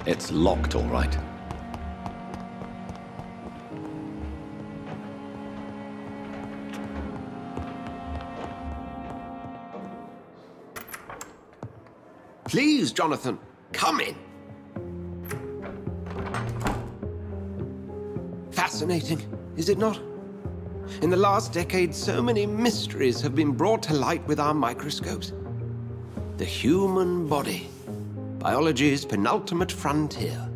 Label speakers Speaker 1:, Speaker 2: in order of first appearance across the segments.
Speaker 1: It's locked, all right.
Speaker 2: Please, Jonathan, come in. Fascinating, is it not? In the last decade, so many mysteries have been brought to light with our microscopes. The human body, biology's penultimate frontier.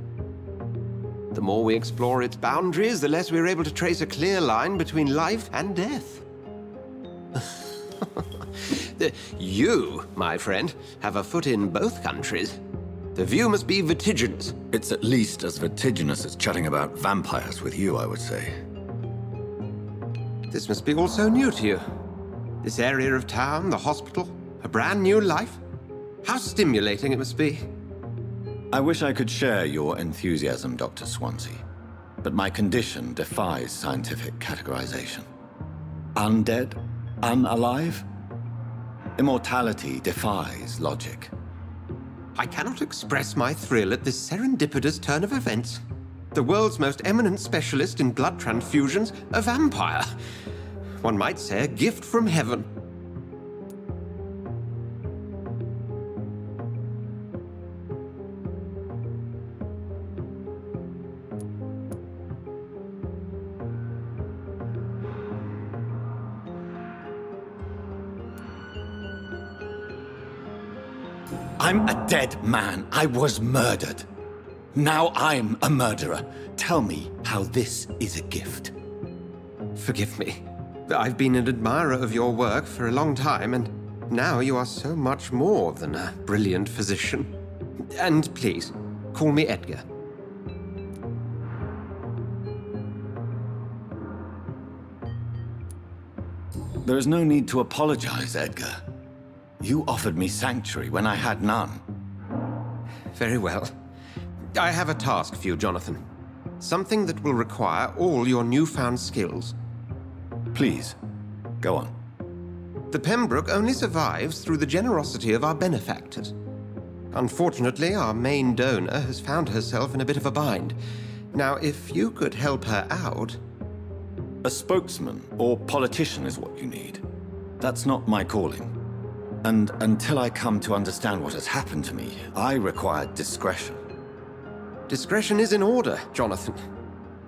Speaker 2: The more we explore its boundaries, the less we're able to trace a clear line between life and death. You, my friend, have a foot in both countries. The view must be vertiginous.
Speaker 1: It's at least as vertiginous as chatting about vampires with you, I would say.
Speaker 2: This must be all so new to you. This area of town, the hospital, a brand new life. How stimulating it must be.
Speaker 1: I wish I could share your enthusiasm, Dr. Swansea, but my condition defies scientific categorization. Undead? Unalive? Immortality defies logic.
Speaker 2: I cannot express my thrill at this serendipitous turn of events. The world's most eminent specialist in blood transfusions, a vampire. One might say a gift from heaven.
Speaker 1: I'm a dead man. I was murdered. Now I'm a murderer. Tell me how this is a gift.
Speaker 2: Forgive me. I've been an admirer of your work for a long time, and now you are so much more than a brilliant physician. And please, call me Edgar.
Speaker 1: There is no need to apologize, Edgar. You offered me sanctuary when I had none.
Speaker 2: Very well. I have a task for you, Jonathan. Something that will require all your newfound skills.
Speaker 1: Please, go on.
Speaker 2: The Pembroke only survives through the generosity of our benefactors. Unfortunately, our main donor has found herself in a bit of a bind. Now, if you could help her out...
Speaker 1: A spokesman or politician is what you need. That's not my calling. And until I come to understand what has happened to me, I require discretion.
Speaker 2: Discretion is in order, Jonathan.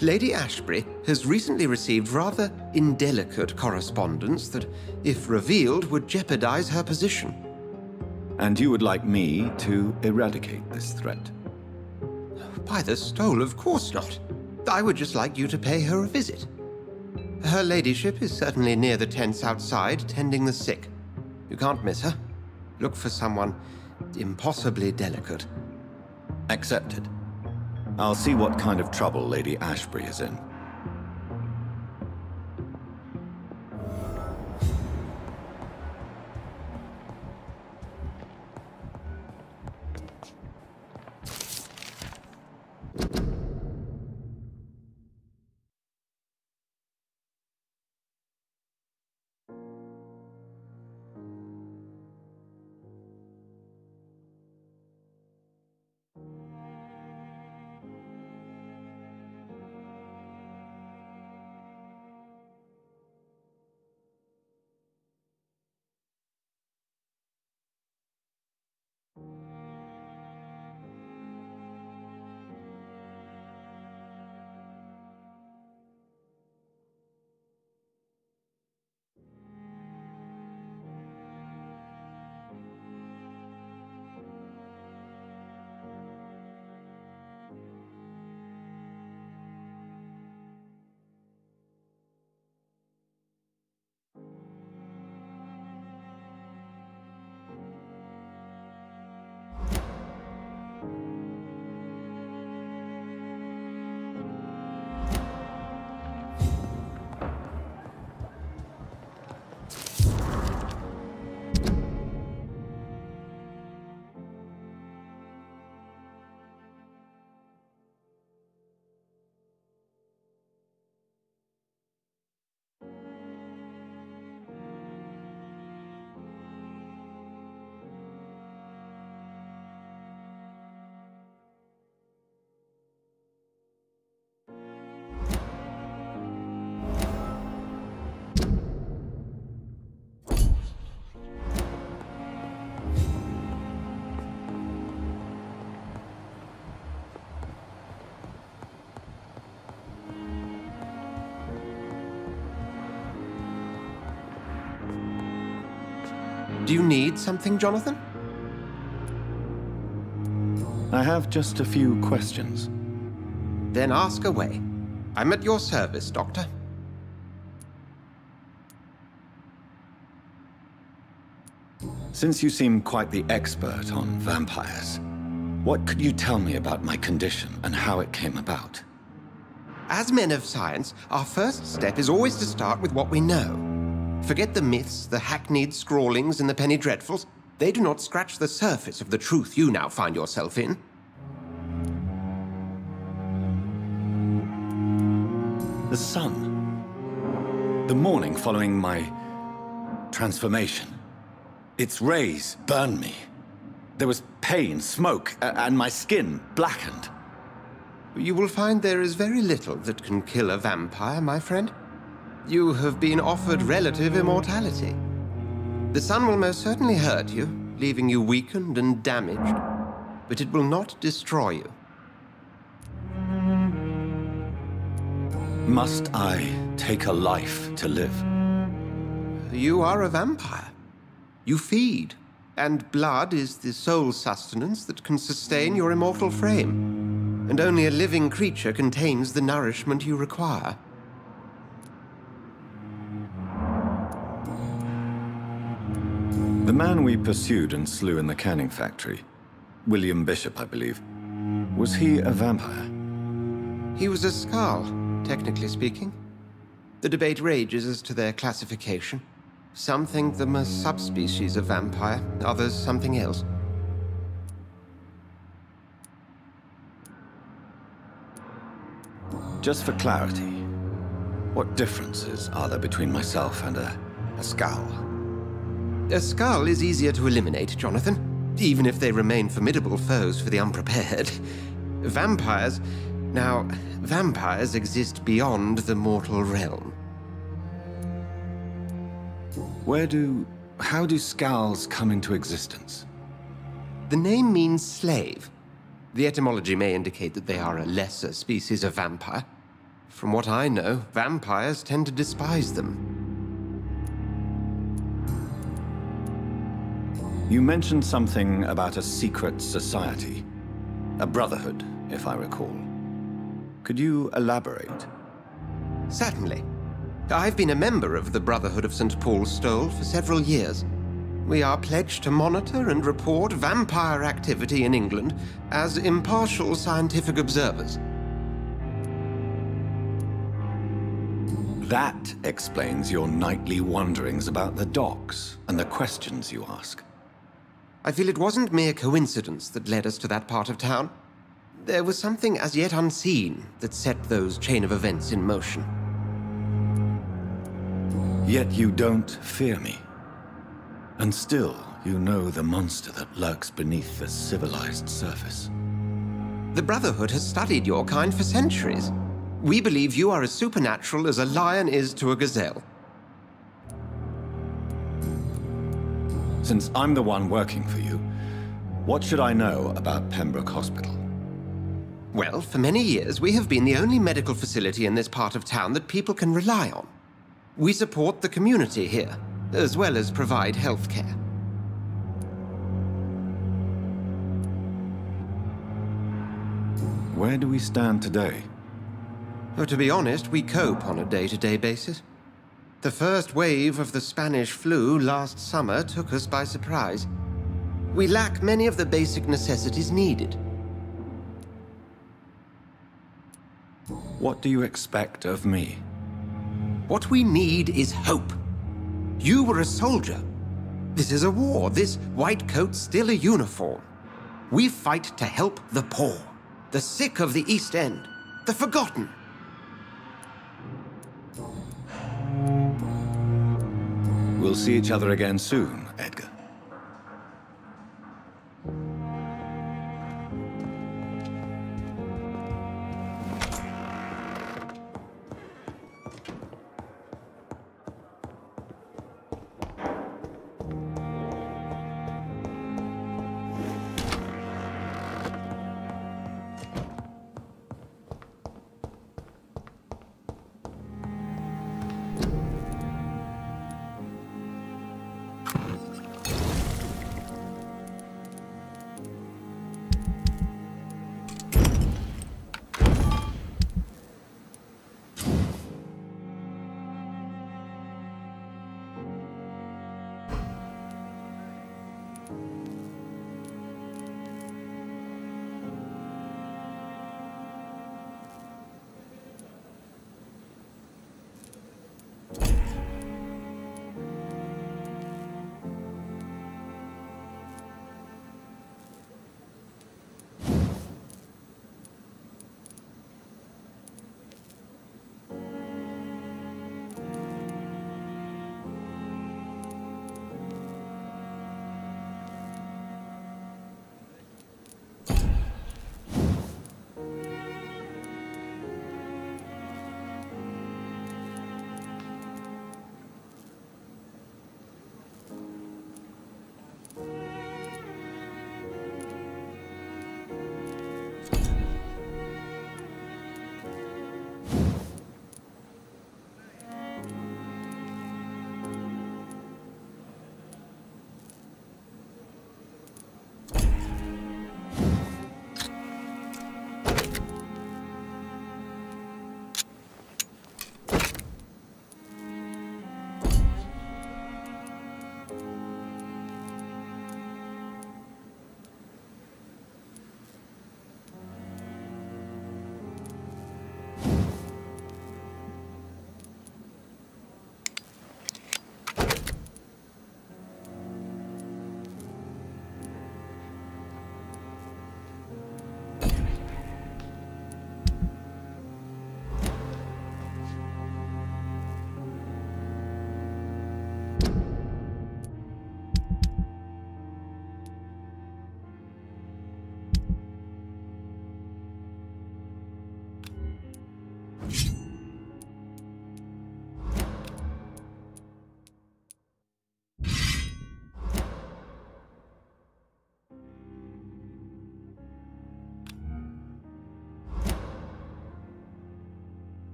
Speaker 2: Lady Ashbury has recently received rather indelicate correspondence that, if revealed, would jeopardize her position.
Speaker 1: And you would like me to eradicate this threat?
Speaker 2: By the stole, of course not. I would just like you to pay her a visit. Her ladyship is certainly near the tents outside, tending the sick. You can't miss her. Look for someone impossibly delicate.
Speaker 1: Accepted. I'll see what kind of trouble Lady Ashbury is in.
Speaker 2: Do you need something, Jonathan?
Speaker 1: I have just a few questions.
Speaker 2: Then ask away. I'm at your service, Doctor.
Speaker 1: Since you seem quite the expert on vampires, what could you tell me about my condition and how it came about?
Speaker 2: As men of science, our first step is always to start with what we know. Forget the myths, the hackneyed scrawlings, and the penny dreadfuls. They do not scratch the surface of the truth you now find yourself in.
Speaker 1: The sun. The morning following my transformation. Its rays burned me. There was pain, smoke, and my skin blackened.
Speaker 2: You will find there is very little that can kill a vampire, my friend. You have been offered relative immortality. The sun will most certainly hurt you, leaving you weakened and damaged, but it will not destroy you.
Speaker 1: Must I take a life to live?
Speaker 2: You are a vampire. You feed, and blood is the sole sustenance that can sustain your immortal frame. And only a living creature contains the nourishment you require.
Speaker 1: The man we pursued and slew in the canning factory, William Bishop, I believe, was he a vampire?
Speaker 2: He was a Skald, technically speaking. The debate rages as to their classification. Some think them a subspecies of vampire, others something else.
Speaker 1: Just for clarity, what differences are there between myself and a Skald?
Speaker 2: A Skald is easier to eliminate, Jonathan, even if they remain formidable foes for the unprepared. Vampires... Now, vampires exist beyond the mortal realm.
Speaker 1: How do Skalds come into existence?
Speaker 2: The name means slave. The etymology may indicate that they are a lesser species of vampire. From what I know, vampires tend to despise them.
Speaker 1: You mentioned something about a secret society. A brotherhood, if I recall. Could you elaborate?
Speaker 2: Certainly. I've been a member of the Brotherhood of St. Paul's Stole for several years. We are pledged to monitor and report vampire activity in England as impartial scientific observers.
Speaker 1: That explains your nightly wanderings about the docks and the questions you ask.
Speaker 2: I feel it wasn't mere coincidence that led us to that part of town. There was something as yet unseen that set those chain of events in motion.
Speaker 1: Yet you don't fear me. And still, you know the monster that lurks beneath the civilized surface.
Speaker 2: The Brotherhood has studied your kind for centuries. We believe you are as supernatural as a lion is to a gazelle.
Speaker 1: Since I'm the one working for you, what should I know about Pembroke Hospital?
Speaker 2: Well, for many years, we have been the only medical facility in this part of town that people can rely on. We support the community here, as well as provide health care.
Speaker 1: Where do we stand today?
Speaker 2: Well, to be honest, we cope on a day-to-day basis. The first wave of the Spanish flu last summer took us by surprise. We lack many of the basic necessities needed.
Speaker 1: What do you expect of me?
Speaker 2: What we need is hope. You were a soldier. This is a war. This white coat's still a uniform. We fight to help the poor, the sick of the East End, the forgotten.
Speaker 1: We'll see each other again soon, Edgar.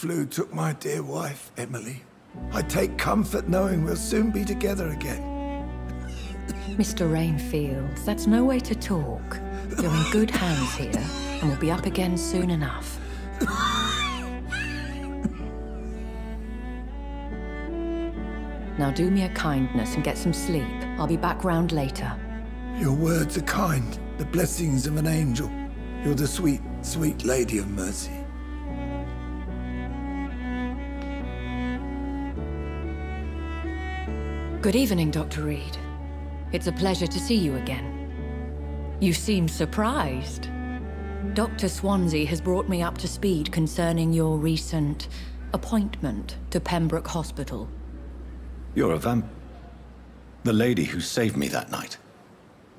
Speaker 3: flu took my dear wife, Emily. I take comfort knowing we'll soon be together again.
Speaker 4: Mr. Rainfield, that's no way to talk. You're in good hands here, and we'll be up again soon enough. Now do me a kindness and get some sleep. I'll be back round later.
Speaker 3: Your words are kind, the blessings of an angel. You're the sweet, sweet Lady of Mercy.
Speaker 4: Good evening, Dr. Reid. It's a pleasure to see you again. You seem surprised. Dr. Swansea has brought me up to speed concerning your recent appointment to Pembroke Hospital.
Speaker 1: You're a the lady who saved me that night,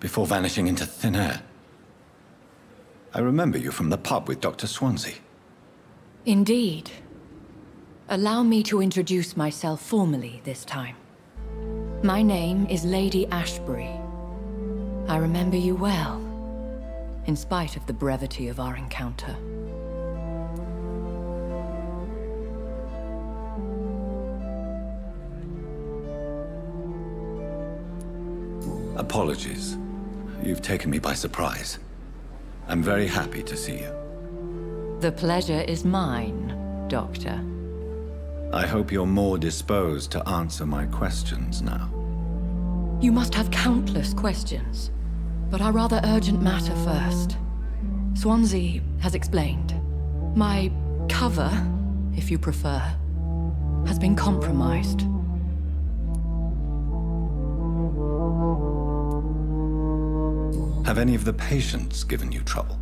Speaker 1: before vanishing into thin air. I remember you from the pub with Dr. Swansea.
Speaker 4: Indeed. Allow me to introduce myself formally this time. My name is Lady Ashbury. I remember you well, in spite of the brevity of our encounter.
Speaker 1: Apologies. You've taken me by surprise. I'm very happy to see you.
Speaker 4: The pleasure is mine, Doctor.
Speaker 1: I hope you're more disposed to answer my questions now.
Speaker 4: You must have countless questions, but our rather urgent matter first. Swansea has explained. My cover, if you prefer, has been compromised.
Speaker 1: Have any of the patients given you trouble?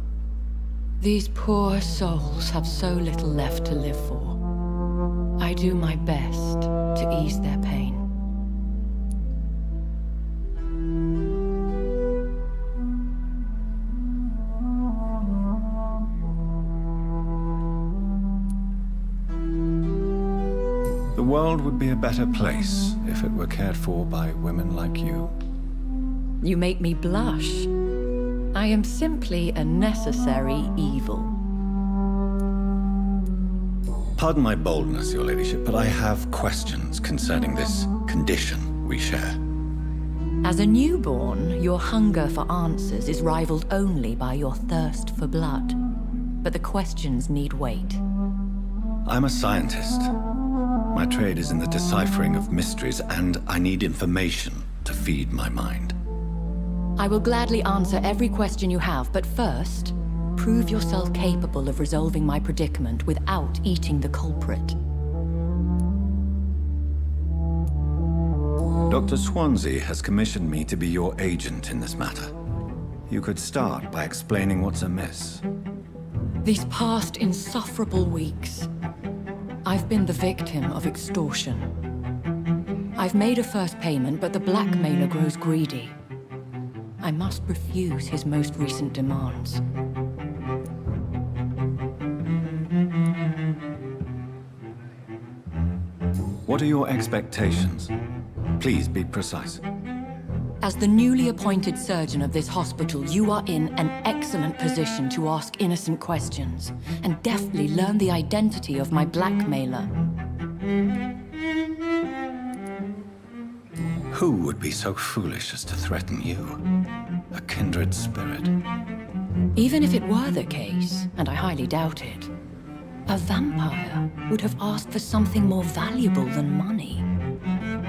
Speaker 4: These poor souls have so little left to live for. I do my best to ease their pain.
Speaker 1: The world would be a better place if it were cared for by women like you.
Speaker 4: You make me blush. I am simply a necessary evil.
Speaker 1: Pardon my boldness, Your Ladyship, but I have questions concerning this condition we share.
Speaker 4: As a newborn, your hunger for answers is rivaled only by your thirst for blood. But the questions need wait.
Speaker 1: I'm a scientist. My trade is in the deciphering of mysteries, and I need information to feed my mind.
Speaker 4: I will gladly answer every question you have, but first, prove yourself capable of resolving my predicament without eating the culprit.
Speaker 1: Dr. Swansea has commissioned me to be your agent in this matter. You could start by explaining what's amiss.
Speaker 4: These past insufferable weeks, I've been the victim of extortion. I've made a first payment, but the blackmailer grows greedy. I must refuse his most recent demands.
Speaker 1: What are your expectations? Please be precise.
Speaker 4: As the newly appointed surgeon of this hospital, you are in an excellent position to ask innocent questions and deftly learn the identity of my blackmailer.
Speaker 1: Who would be so foolish as to threaten you? A kindred spirit.
Speaker 4: Even if it were the case, and I highly doubt it, a vampire would have asked for something more valuable than money.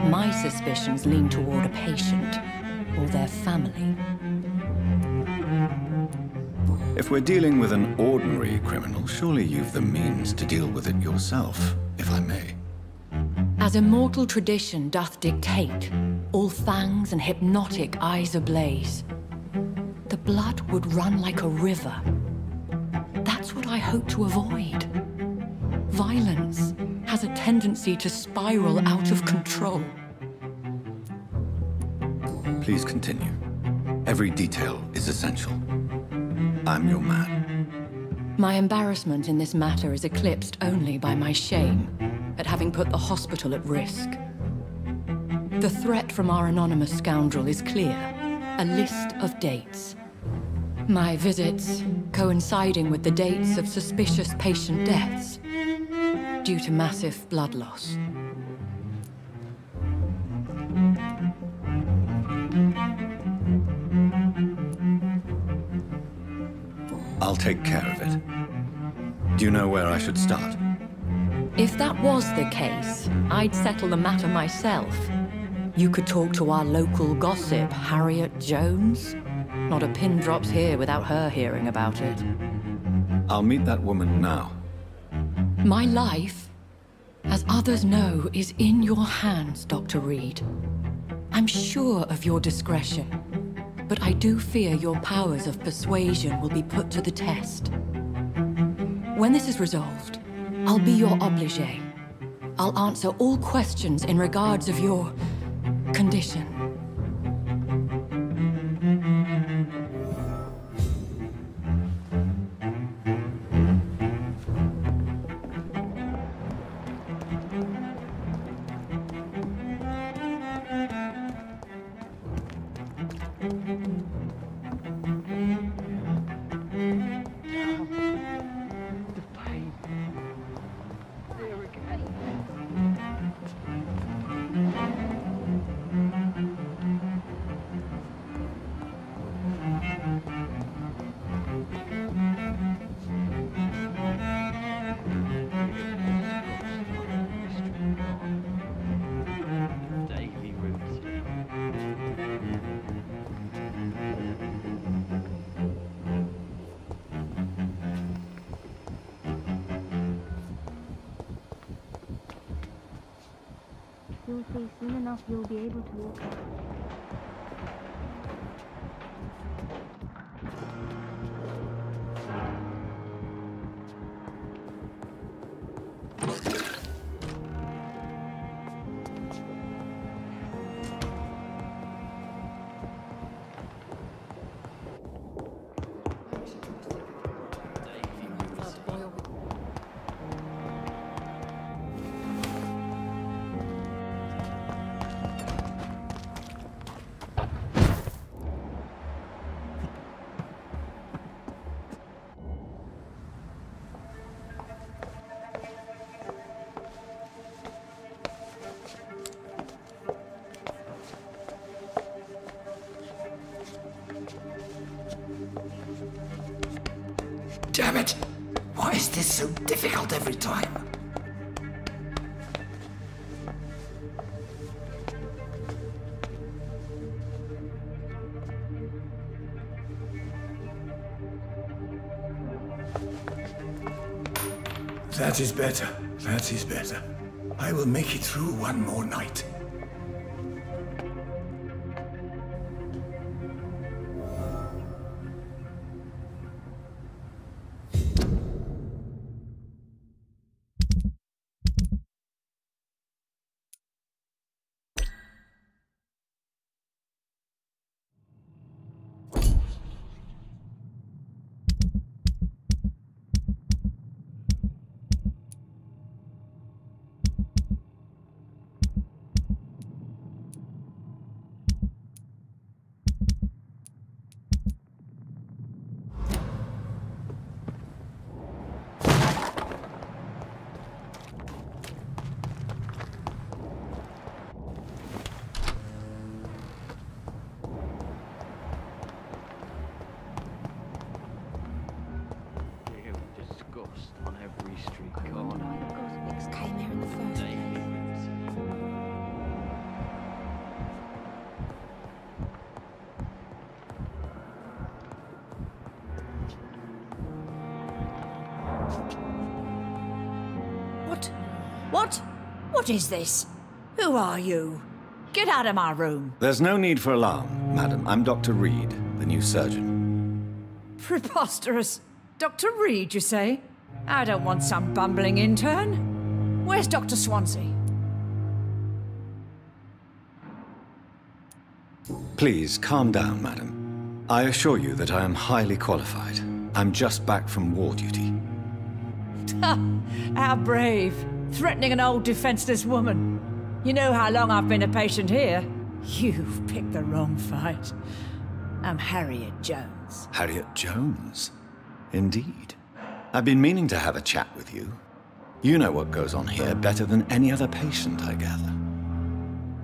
Speaker 4: My suspicions lean toward a patient or their family.
Speaker 1: If we're dealing with an ordinary criminal, surely you've the means to deal with it yourself, if I may.
Speaker 4: As immortal tradition doth dictate, all fangs and hypnotic eyes ablaze, the blood would run like a river. That's what I hope to avoid. Violence has a tendency to spiral out of control.
Speaker 1: Please continue. Every detail is essential. I'm your man.
Speaker 4: My embarrassment in this matter is eclipsed only by my shame at having put the hospital at risk. The threat from our anonymous scoundrel is clear. A list of dates. My visits coinciding with the dates of suspicious patient deaths. due to massive blood loss.
Speaker 1: I'll take care of it. Do you know where I should start?
Speaker 4: If that was the case, I'd settle the matter myself. You could talk to our local gossip, Harriet Jones. Not a pin drops here without her hearing about it.
Speaker 1: I'll meet that woman now.
Speaker 4: My life, as others know, is in your hands, Dr. Reid. I'm sure of your discretion, but I do fear your powers of persuasion will be put to the test. When this is resolved, I'll be your obligé. I'll answer all questions in regards of your condition.
Speaker 5: You'll see soon enough you'll be able to walk out.
Speaker 3: Damn it! Why is this so difficult every time? That is better. That is better. I will make it through one more night.
Speaker 6: On every street corner.
Speaker 5: Came here in the first place.
Speaker 7: What is this? Who are you? Get out of my room.
Speaker 1: There's no need for alarm, madam. I'm Dr. Reid, the new surgeon.
Speaker 7: Preposterous. Dr. Reid, you say? I don't want some bumbling intern. Where's Dr. Swansea?
Speaker 1: Please, calm down, madam. I assure you that I am highly qualified. I'm just back from war duty.
Speaker 7: How brave. Threatening an old defenseless woman. You know how long I've been a patient here? You've picked the wrong fight. I'm Harriet Jones.
Speaker 1: Harriet Jones? Indeed. I've been meaning to have a chat with you. You know what goes on here better than any other patient, I gather.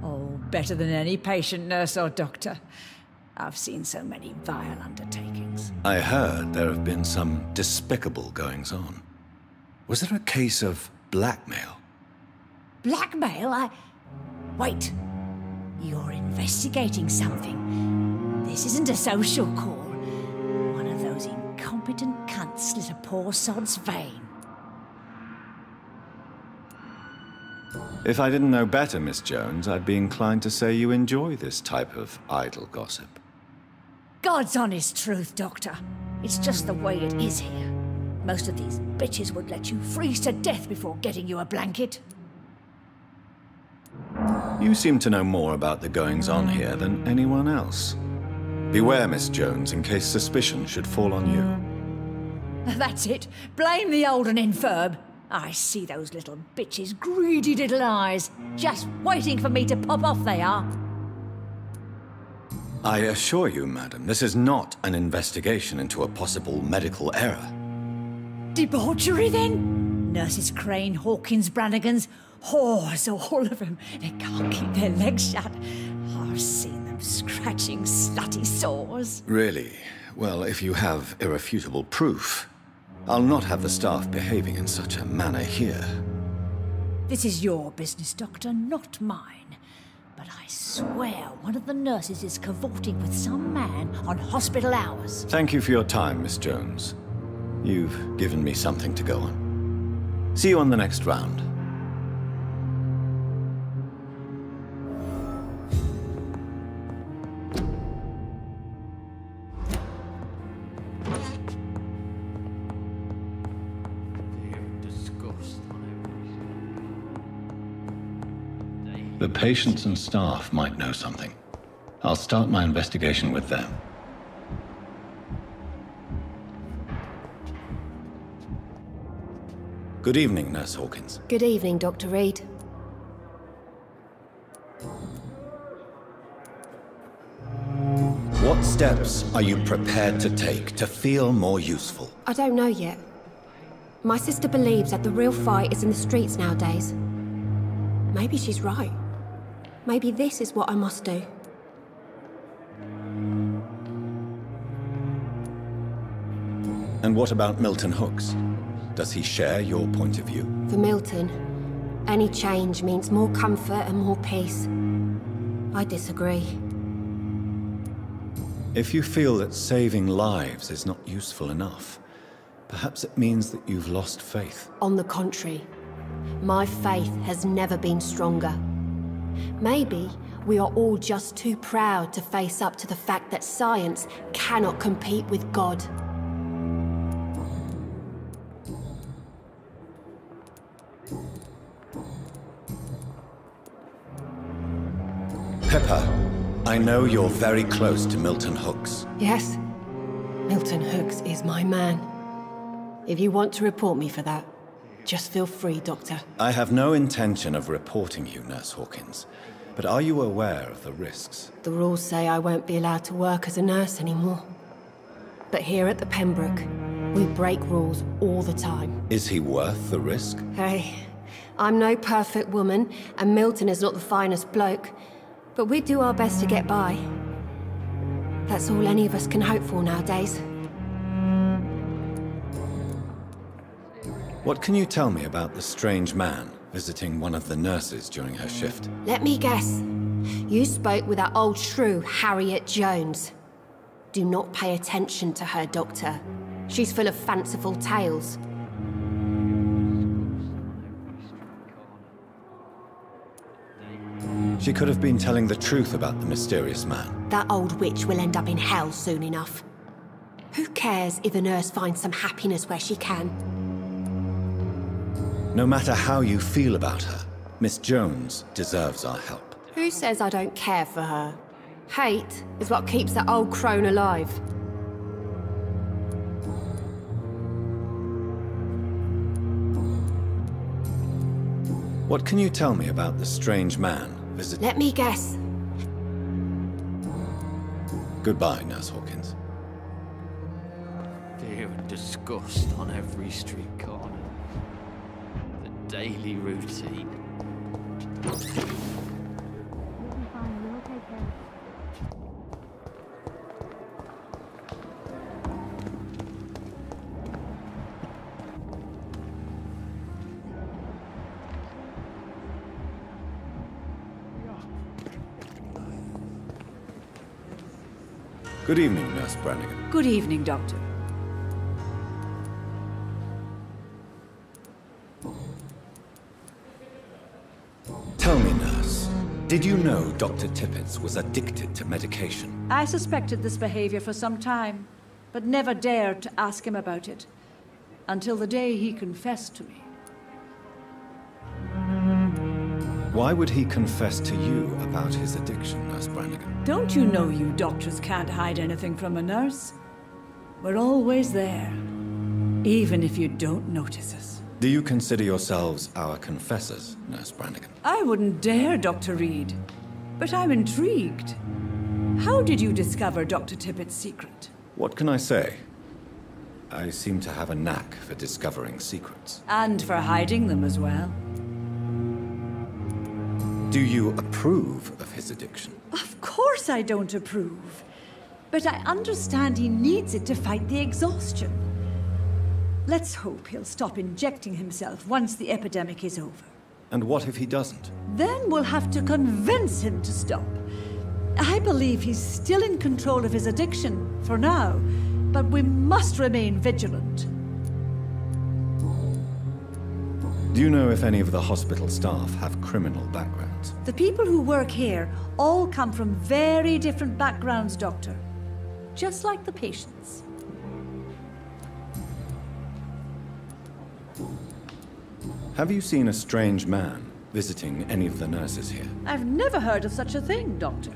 Speaker 7: Oh, better than any patient, nurse or doctor. I've seen so many vile undertakings.
Speaker 1: I heard there have been some despicable goings-on. Was there a case of blackmail?
Speaker 7: Blackmail? Wait. You're investigating something. This isn't a social call. One of those incompetent cunts slit a poor sod's vein.
Speaker 1: If I didn't know better, Miss Jones, I'd be inclined to say you enjoy this type of idle gossip.
Speaker 7: God's honest truth, Doctor. It's just the way it is here. Most of these bitches would let you freeze to death before getting you a blanket.
Speaker 1: You seem to know more about the goings-on here than anyone else. Beware, Miss Jones, in case suspicion should fall on you.
Speaker 7: That's it. Blame the old and infirm. I see those little bitches' greedy little eyes. Just waiting for me to pop off they are.
Speaker 1: I assure you, madam, this is not an investigation into a possible medical error.
Speaker 7: Debauchery, then? Nurses Crane, Hawkins, Brannigans, whores, all of them. They can't keep their legs shut. I've seen them scratching slutty sores.
Speaker 1: Really? Well, if you have irrefutable proof, I'll not have the staff behaving in such a manner here.
Speaker 7: This is your business, Doctor, not mine. But I swear one of the nurses is cavorting with some man on hospital hours.
Speaker 1: Thank you for your time, Miss Jones. You've given me something to go on. See you on the next round. The patients and staff might know something. I'll start my investigation with them. Good evening, Nurse Hawkins.
Speaker 8: Good evening, Dr. Reid.
Speaker 1: What steps are you prepared to take to feel more useful?
Speaker 8: I don't know yet. My sister believes that the real fight is in the streets nowadays. Maybe she's right. Maybe this is what I must do.
Speaker 1: And what about Milton Hooks? Does he share your point of view?
Speaker 8: For Milton, any change means more comfort and more peace. I disagree.
Speaker 1: If you feel that saving lives is not useful enough, perhaps it means that you've lost faith.
Speaker 8: On the contrary, my faith has never been stronger. Maybe we are all just too proud to face up to the fact that science cannot compete with God.
Speaker 1: Pepper, I know you're very close to Milton Hooks.
Speaker 8: Yes, Milton Hooks is my man. If you want to report me for that, just feel free, Doctor.
Speaker 1: I have no intention of reporting you, Nurse Hawkins. But are you aware of the risks?
Speaker 8: The rules say I won't be allowed to work as a nurse anymore. But here at the Pembroke, we break rules all the time.
Speaker 1: Is he worth the risk?
Speaker 8: Hey, I'm no perfect woman, and Milton is not the finest bloke. But we do our best to get by. That's all any of us can hope for nowadays.
Speaker 1: What can you tell me about the strange man visiting one of the nurses during her shift?
Speaker 8: Let me guess. You spoke with that old shrew, Harriet Jones. Do not pay attention to her, Doctor. She's full of fanciful tales.
Speaker 1: She could have been telling the truth about the mysterious man.
Speaker 8: That old witch will end up in hell soon enough. Who cares if a nurse finds some happiness where she can?
Speaker 1: No matter how you feel about her, Miss Jones deserves our help.
Speaker 8: Who says I don't care for her? Hate is what keeps that old crone alive.
Speaker 1: What can you tell me about the strange man visiting?
Speaker 8: Let me guess.
Speaker 1: Goodbye, Nurse Hawkins.
Speaker 6: Fear and disgust on every street corner. The daily routine.
Speaker 5: You'll be fine. We'll take care of it.
Speaker 1: Good evening, Nurse Brannigan.
Speaker 9: Good evening, Doctor.
Speaker 1: Tell me, Nurse, did you know Dr. Tippett was addicted to medication?
Speaker 9: I suspected this behavior for some time, but never dared to ask him about it, until the day he confessed to me.
Speaker 1: Why would he confess to you about his addiction, Nurse Brannigan?
Speaker 9: Don't you know you doctors can't hide anything from a nurse? We're always there, even if you don't notice us.
Speaker 1: Do you consider yourselves our confessors, Nurse Brannigan?
Speaker 9: I wouldn't dare, Dr. Reid, but I'm intrigued. How did you discover Dr. Tippett's secret?
Speaker 1: What can I say? I seem to have a knack for discovering secrets.
Speaker 9: And for hiding them as well.
Speaker 1: Do you approve of his addiction?
Speaker 9: Of course I don't approve. But I understand he needs it to fight the exhaustion. Let's hope he'll stop injecting himself once the epidemic is over.
Speaker 1: And what if he doesn't?
Speaker 9: Then we'll have to convince him to stop. I believe he's still in control of his addiction, for now, but we must remain vigilant.
Speaker 1: Do you know if any of the hospital staff have criminal backgrounds?
Speaker 9: The people who work here all come from very different backgrounds, Doctor. Just like the patients.
Speaker 1: Have you seen a strange man visiting any of the nurses here?
Speaker 9: I've never heard of such a thing, Doctor.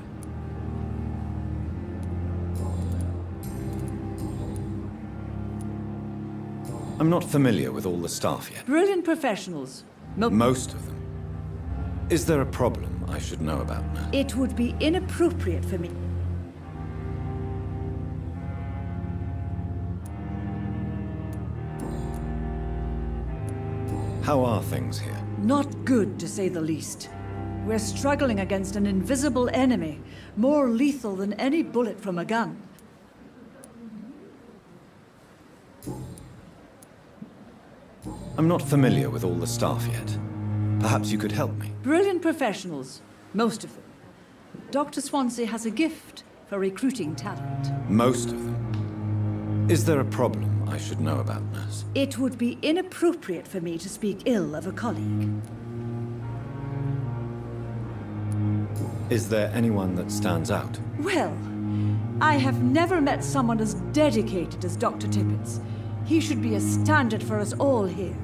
Speaker 1: I'm not familiar with all the staff yet.
Speaker 9: Brilliant professionals.
Speaker 1: Most of them. Is there a problem I should know about, Nurse?
Speaker 9: It would be inappropriate for me.
Speaker 1: How are things here?
Speaker 9: Not good, to say the least. We're struggling against an invisible enemy, more lethal than any bullet from a gun.
Speaker 1: I'm not familiar with all the staff yet. Perhaps you could help me.
Speaker 9: Brilliant professionals, most of them. Dr. Swansea has a gift for recruiting talent.
Speaker 1: Most of them. Is there a problem I should know about, Nurse?
Speaker 9: It would be inappropriate for me to speak ill of a colleague.
Speaker 1: Is there anyone that stands out?
Speaker 9: Well, I have never met someone as dedicated as Dr. Tippett's. He should be a standard for us all here.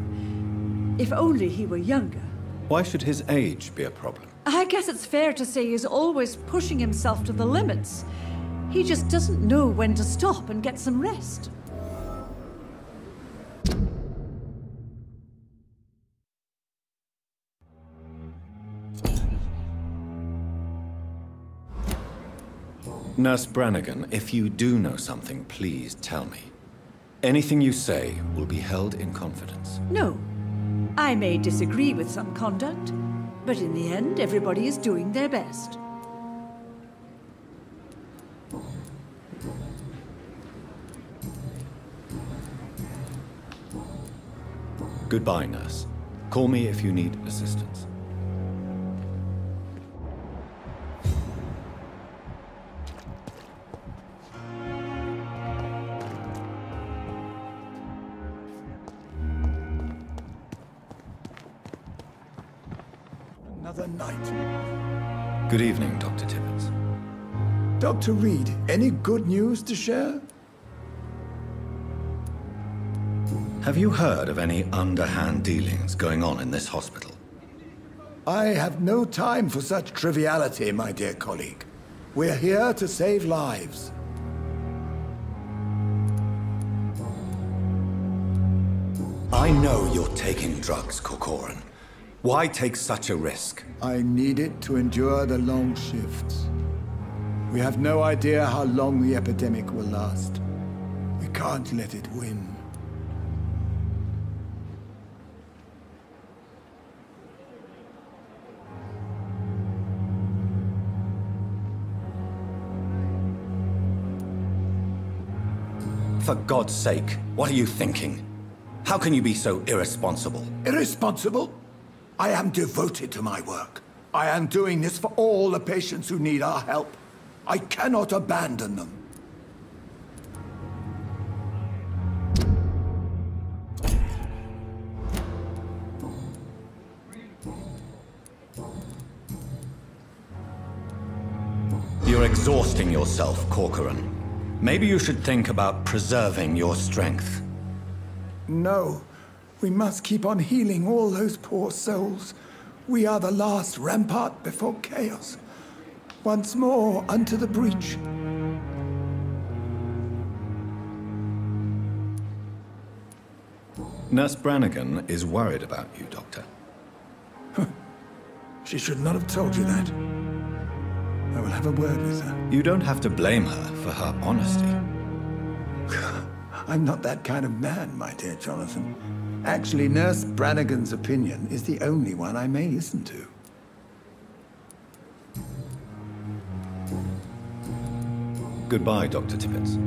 Speaker 9: If only he were younger.
Speaker 1: Why should his age be a problem?
Speaker 9: I guess it's fair to say he's always pushing himself to the limits. He just doesn't know when to stop and get some rest.
Speaker 1: Nurse Brannigan, if you do know something, please tell me. Anything you say will be held in confidence.
Speaker 9: No. I may disagree with some conduct, but in the end, everybody is doing their best.
Speaker 1: Goodbye, Nurse. Call me if you need assistance.
Speaker 3: Another night.
Speaker 1: Good evening, Dr. Tippett.
Speaker 3: Dr. Reid, any good news to share?
Speaker 1: Have you heard of any underhand dealings going on in this hospital?
Speaker 3: I have no time for such triviality, my dear colleague. We're here to save lives.
Speaker 1: I know you're taking drugs, Corcoran. Why take such a risk?
Speaker 3: I need it to endure the long shifts. We have no idea how long the epidemic will last. We can't let it win.
Speaker 1: For God's sake, what are you thinking? How can you be so irresponsible?
Speaker 3: Irresponsible? I am devoted to my work. I am doing this for all the patients who need our help. I cannot abandon them.
Speaker 1: You're exhausting yourself, Corcoran. Maybe you should think about preserving your strength.
Speaker 3: No. We must keep on healing all those poor souls. We are the last rampart before chaos. Once more, unto the breach.
Speaker 1: Nurse Brannigan is worried about you, Doctor.
Speaker 3: She should not have told you that. I will have a word with her.
Speaker 1: You don't have to blame her for her honesty.
Speaker 3: I'm not that kind of man, my dear Jonathan. Actually, Nurse Brannigan's opinion is the only one I may listen to.
Speaker 1: Goodbye, Dr. Tippett.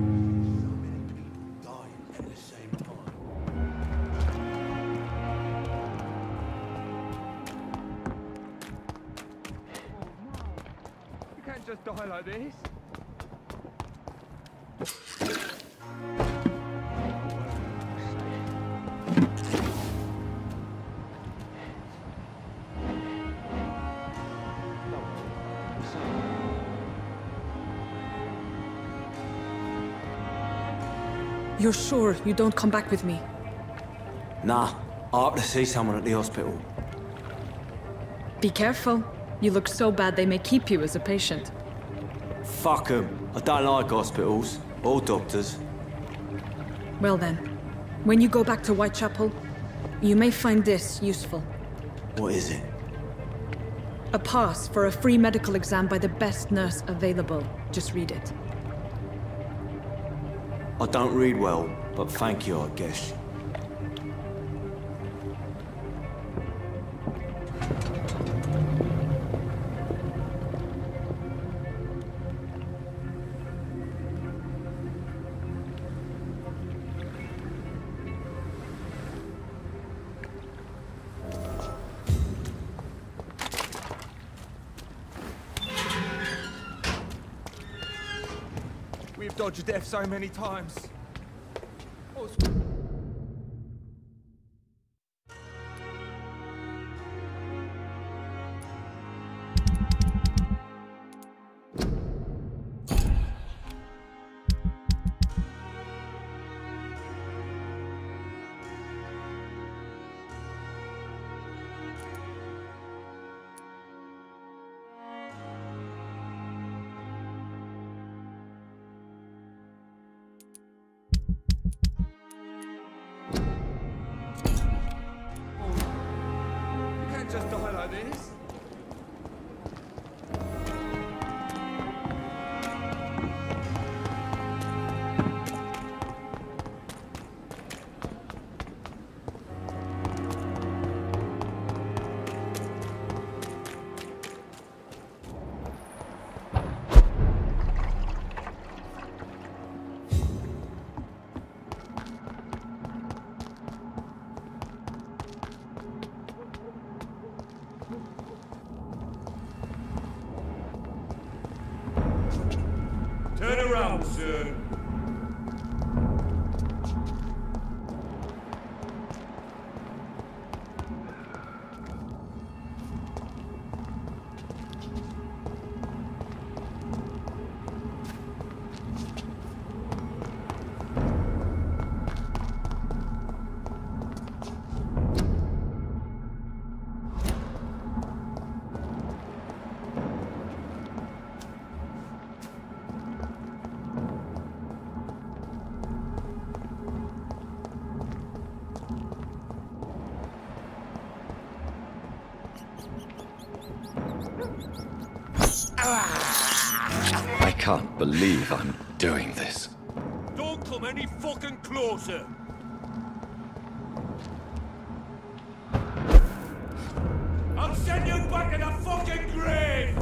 Speaker 6: You can't just die like this.
Speaker 10: You're sure you don't come back with me?
Speaker 11: Nah, I have to see someone at the hospital.
Speaker 10: Be careful. You look so bad they may keep you as a patient.
Speaker 11: Fuck 'em. I don't like hospitals, or doctors.
Speaker 10: Well then, when you go back to Whitechapel, you may find this useful.
Speaker 11: What is it?
Speaker 10: A pass for a free medical exam by the best nurse available. Just read it.
Speaker 11: I don't read well, but thank you, I guess.
Speaker 6: We've dodged death so many times. Just die like this? Turn around, sir.
Speaker 1: I can't believe I'm doing this.
Speaker 6: Don't come any fucking closer! I'll send you back in a fucking grave!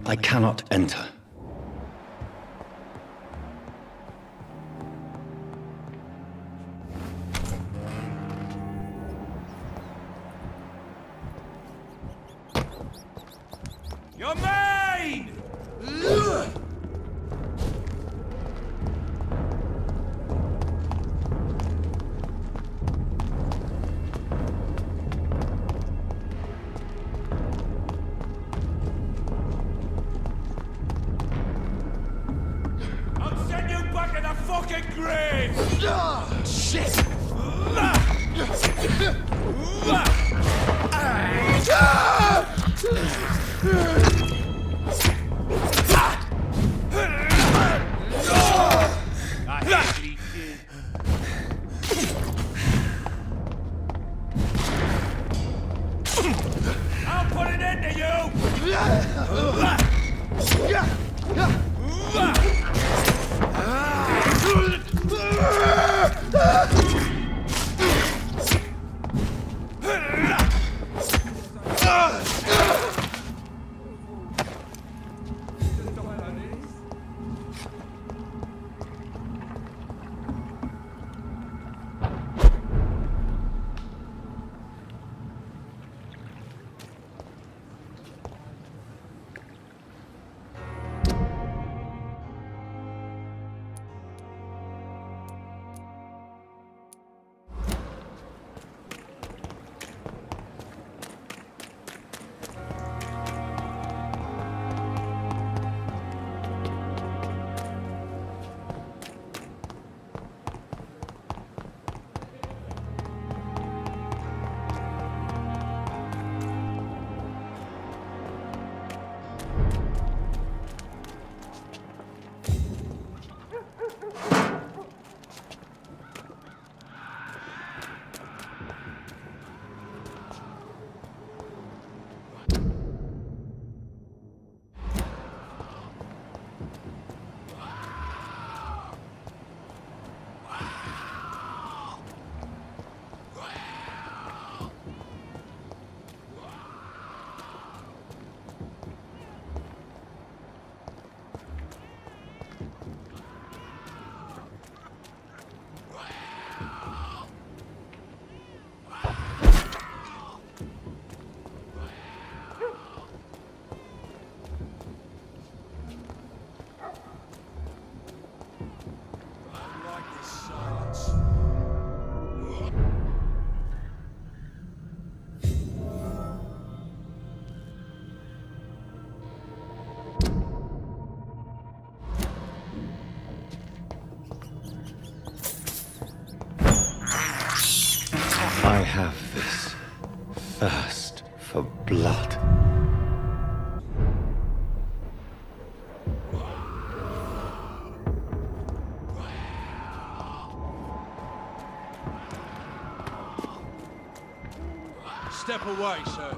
Speaker 1: I cannot enter.
Speaker 6: You're mine! I'll send you back in the fucking grave! Shit! I'll put it into you!
Speaker 1: I have this thirst for blood.
Speaker 6: Step away, sir.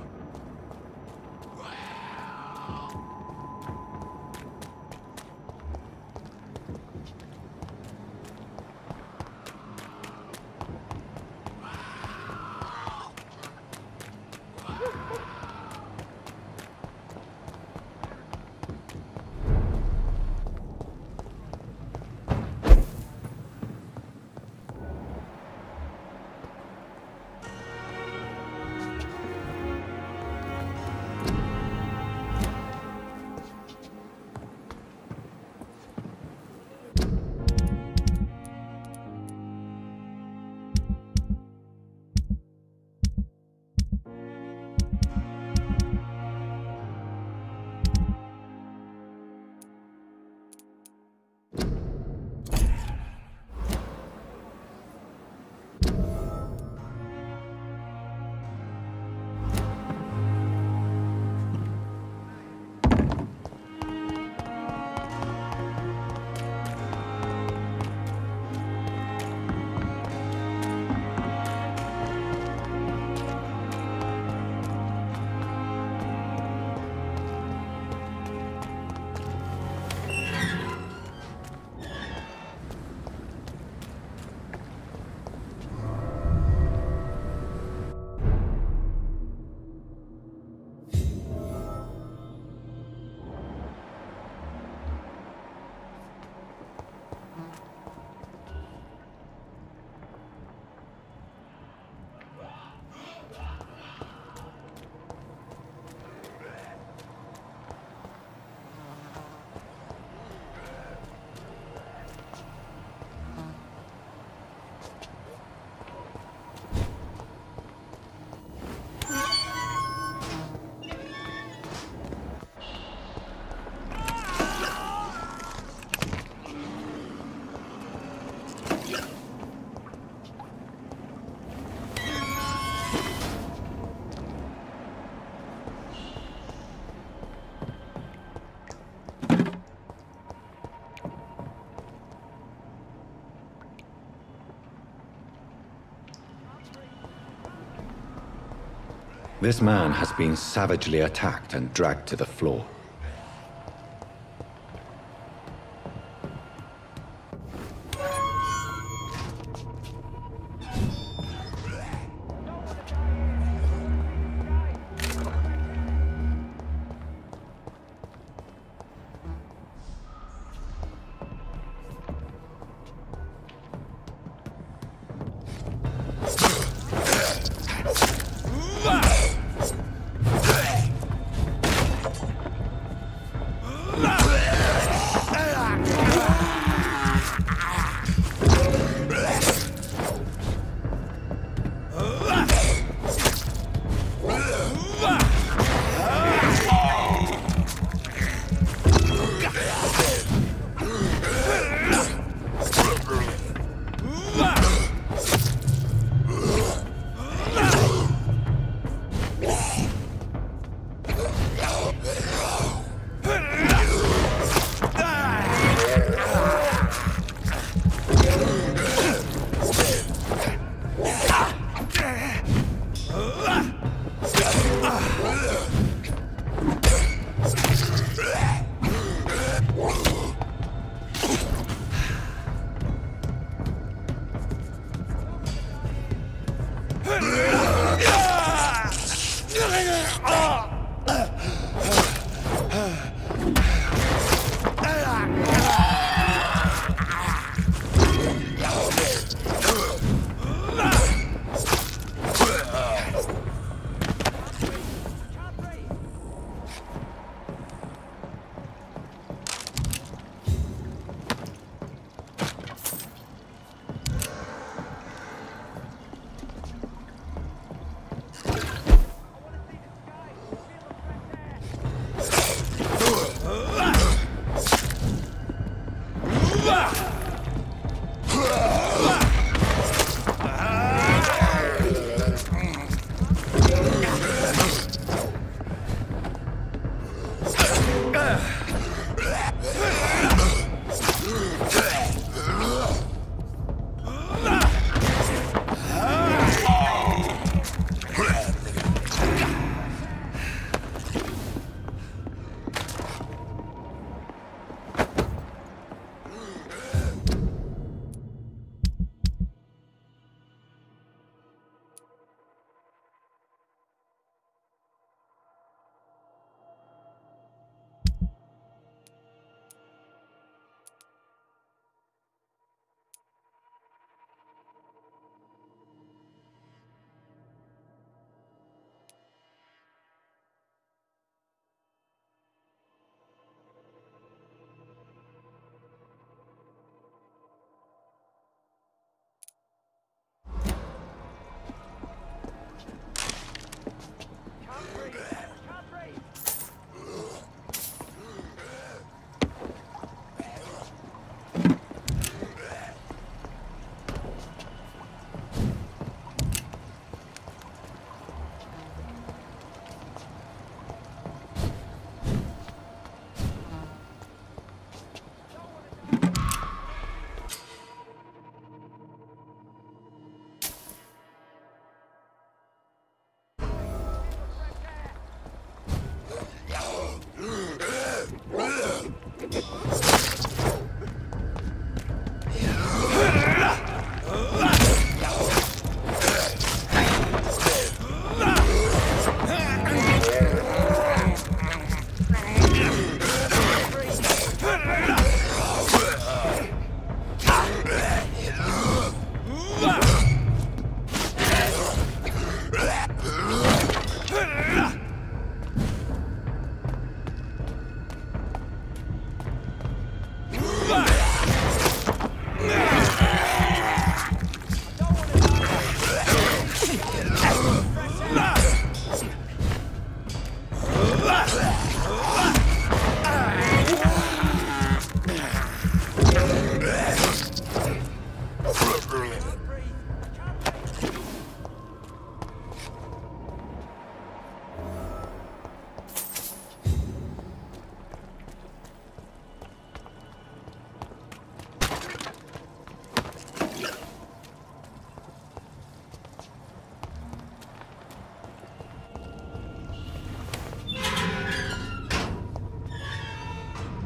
Speaker 1: This man has been savagely attacked and dragged to the floor.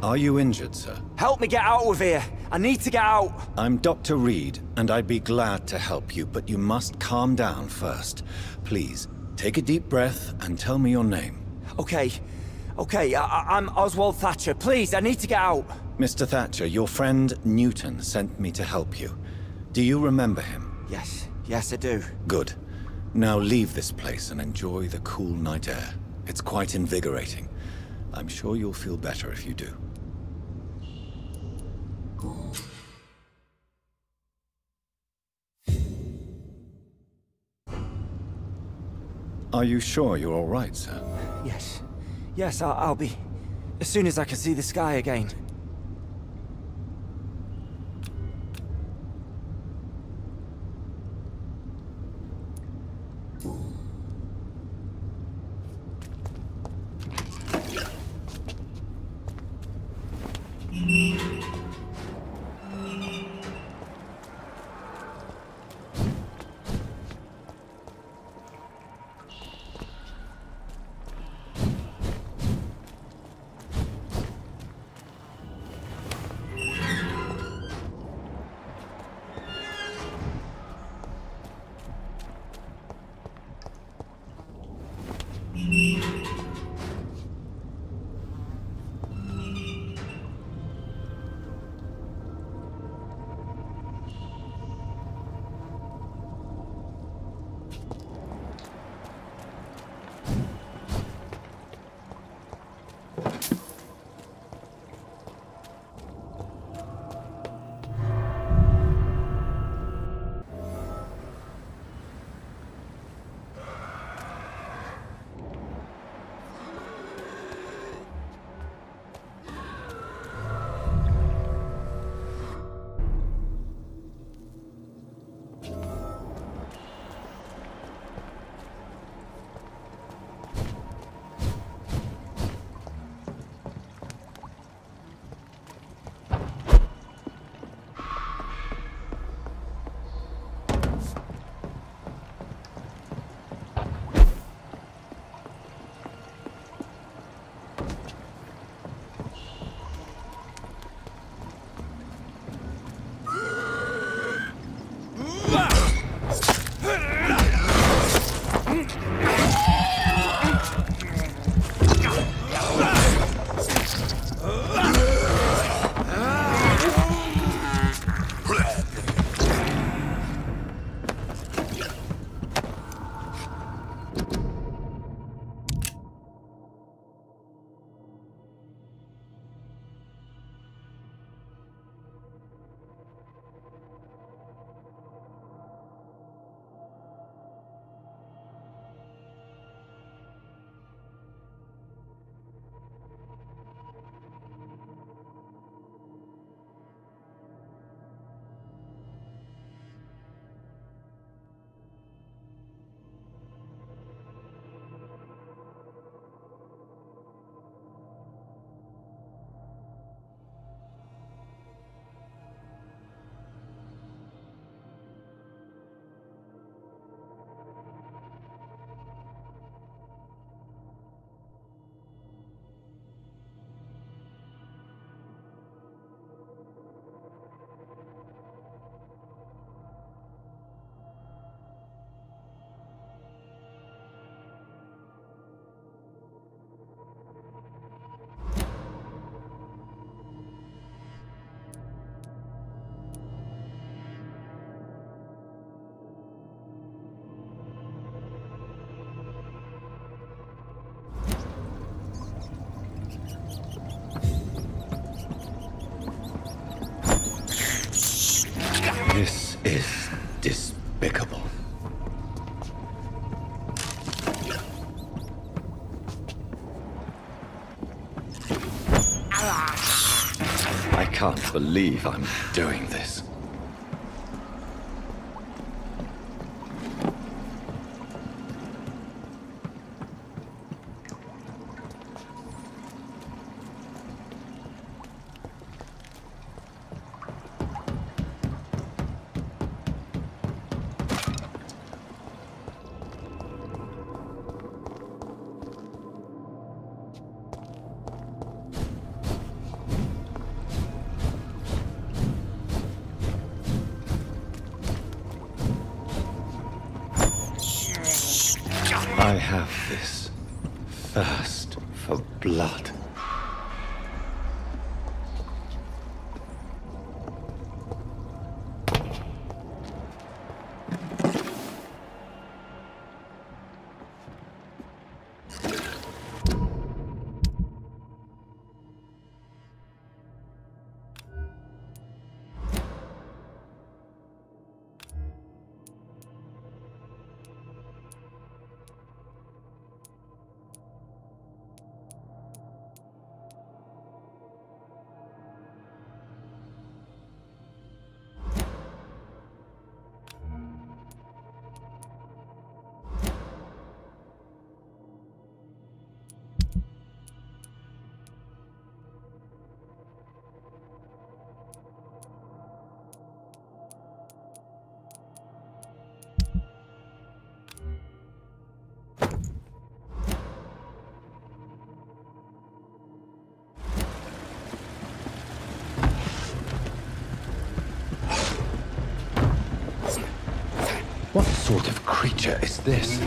Speaker 1: Are you injured, sir?
Speaker 11: Help me get out of here! I need to get out!
Speaker 1: I'm Dr. Reid, and I'd be glad to help you, but you must calm down first. Please, take a deep breath and tell me your name.
Speaker 11: Okay, I'm Oswald Thatcher. Please, I need to get out!
Speaker 1: Mr. Thatcher, your friend Newton sent me to help you. Do you remember him?
Speaker 11: Yes I do.
Speaker 1: Good. Now leave this place and enjoy the cool night air. It's quite invigorating. I'm sure you'll feel better if you do. Are you sure you're all right, sir?
Speaker 11: Yes, I'll be... as soon as I can see the sky again.
Speaker 1: This is despicable. I can't believe I'm doing this. thirst for blood. What sort of creature is this?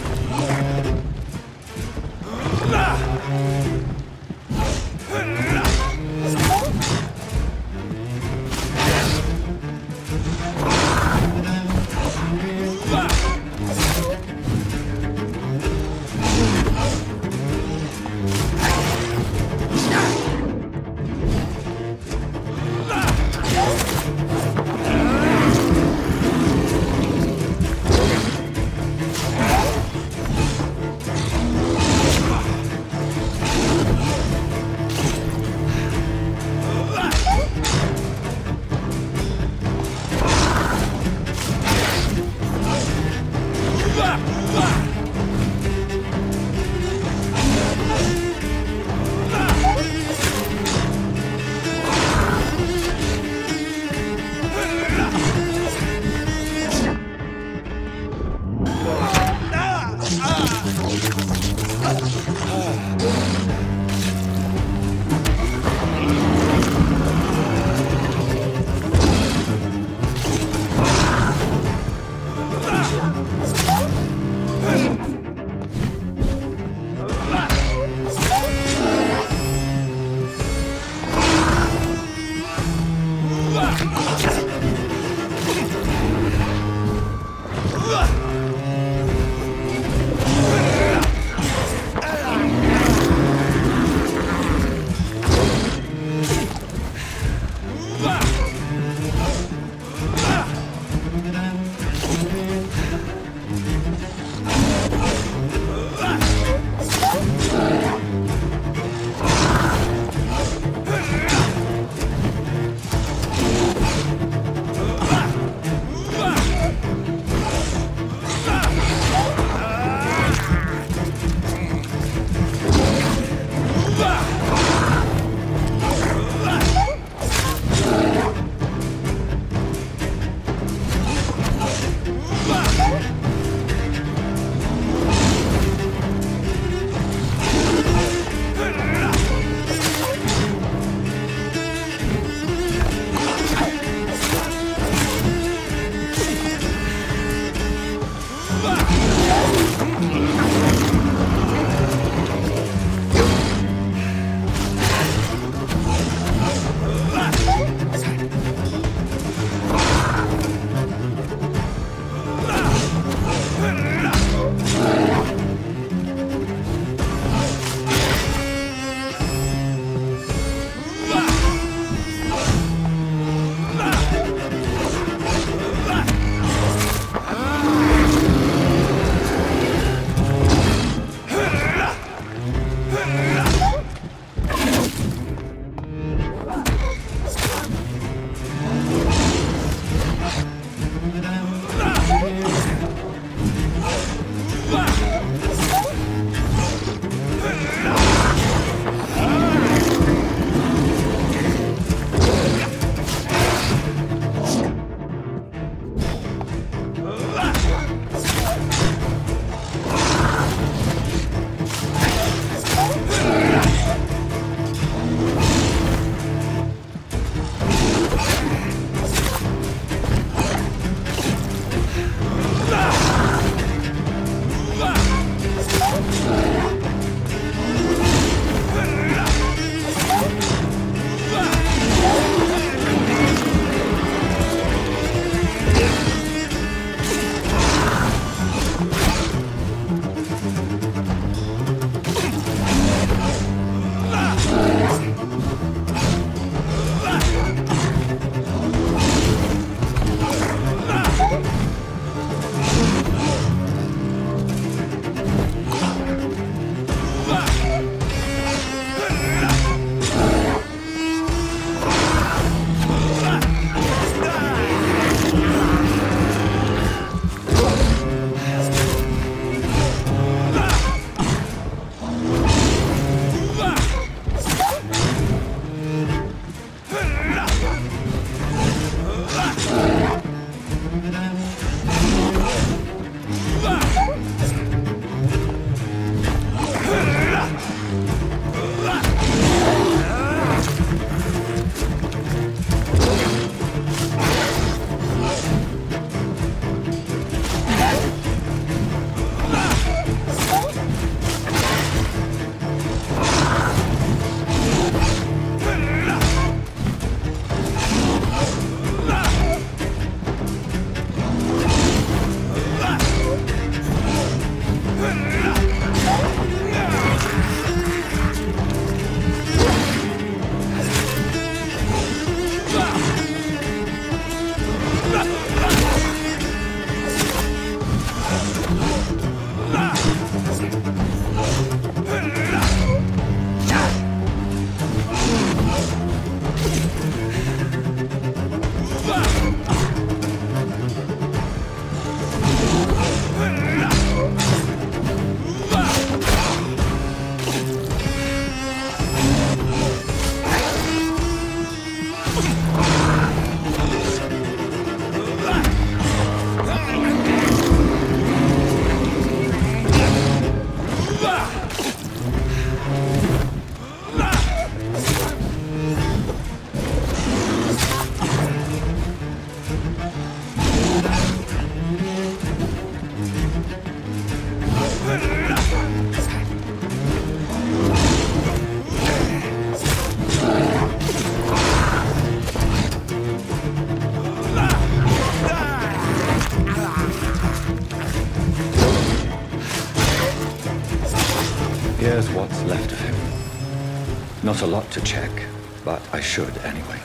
Speaker 1: Here's what's left of him. Not a lot to check, but I should anyway.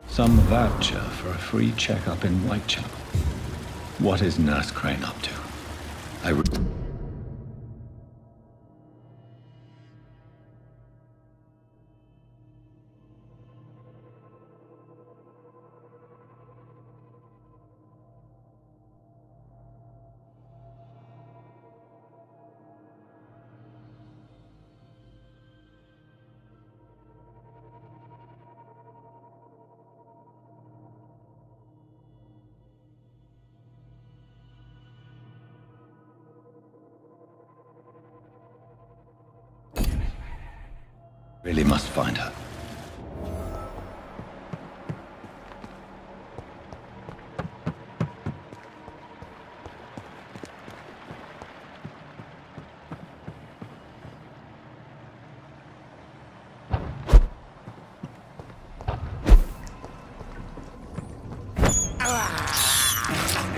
Speaker 1: Some voucher for a free checkup in Whitechapel. What is Nurse Crane up to? Really must find her.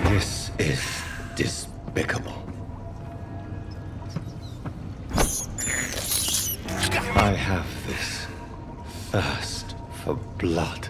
Speaker 1: This is despicable. I have this thirst for blood.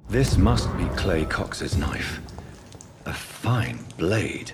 Speaker 1: This must be Clay Cox's knife. A fine blade.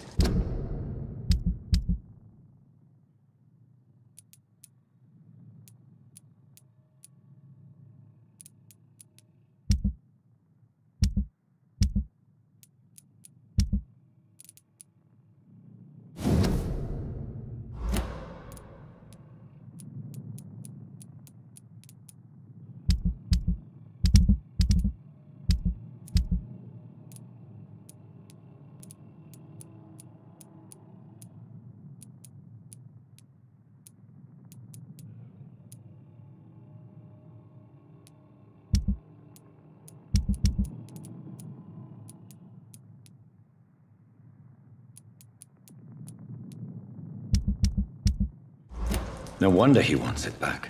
Speaker 1: No wonder he wants it back.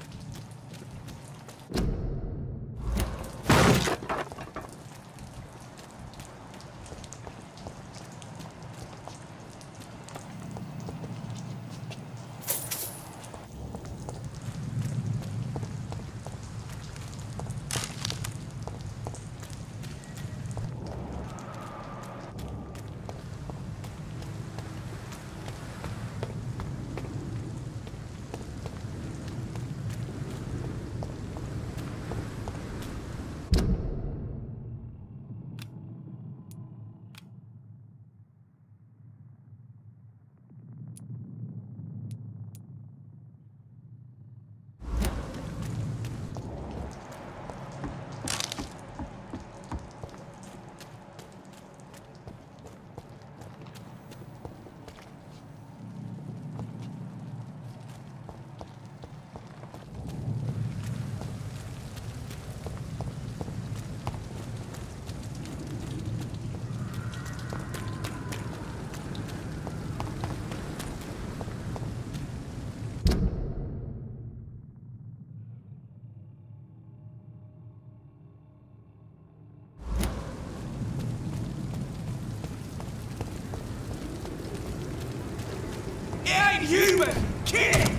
Speaker 6: Human! Kill it!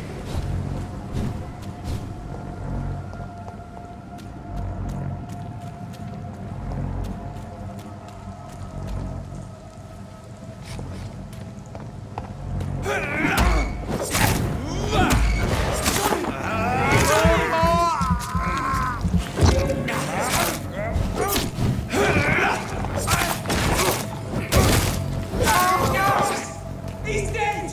Speaker 6: He's dead!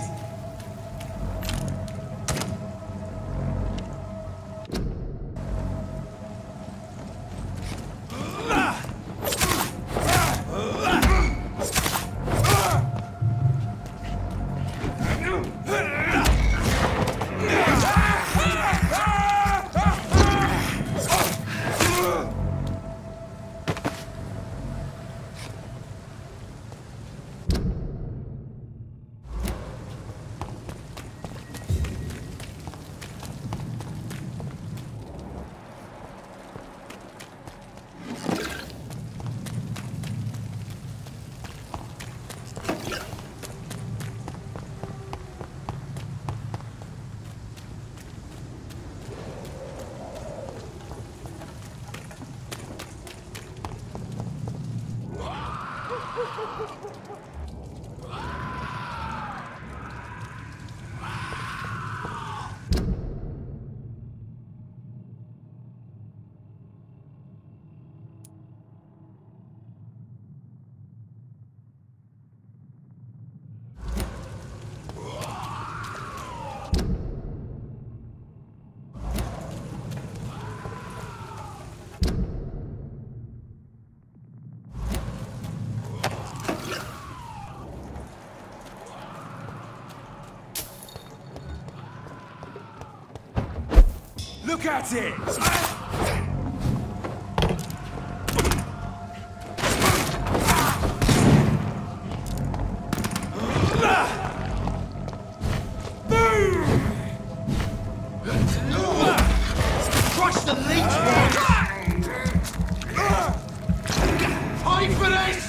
Speaker 6: Look at it!
Speaker 12: Crush the leech! Fight for this!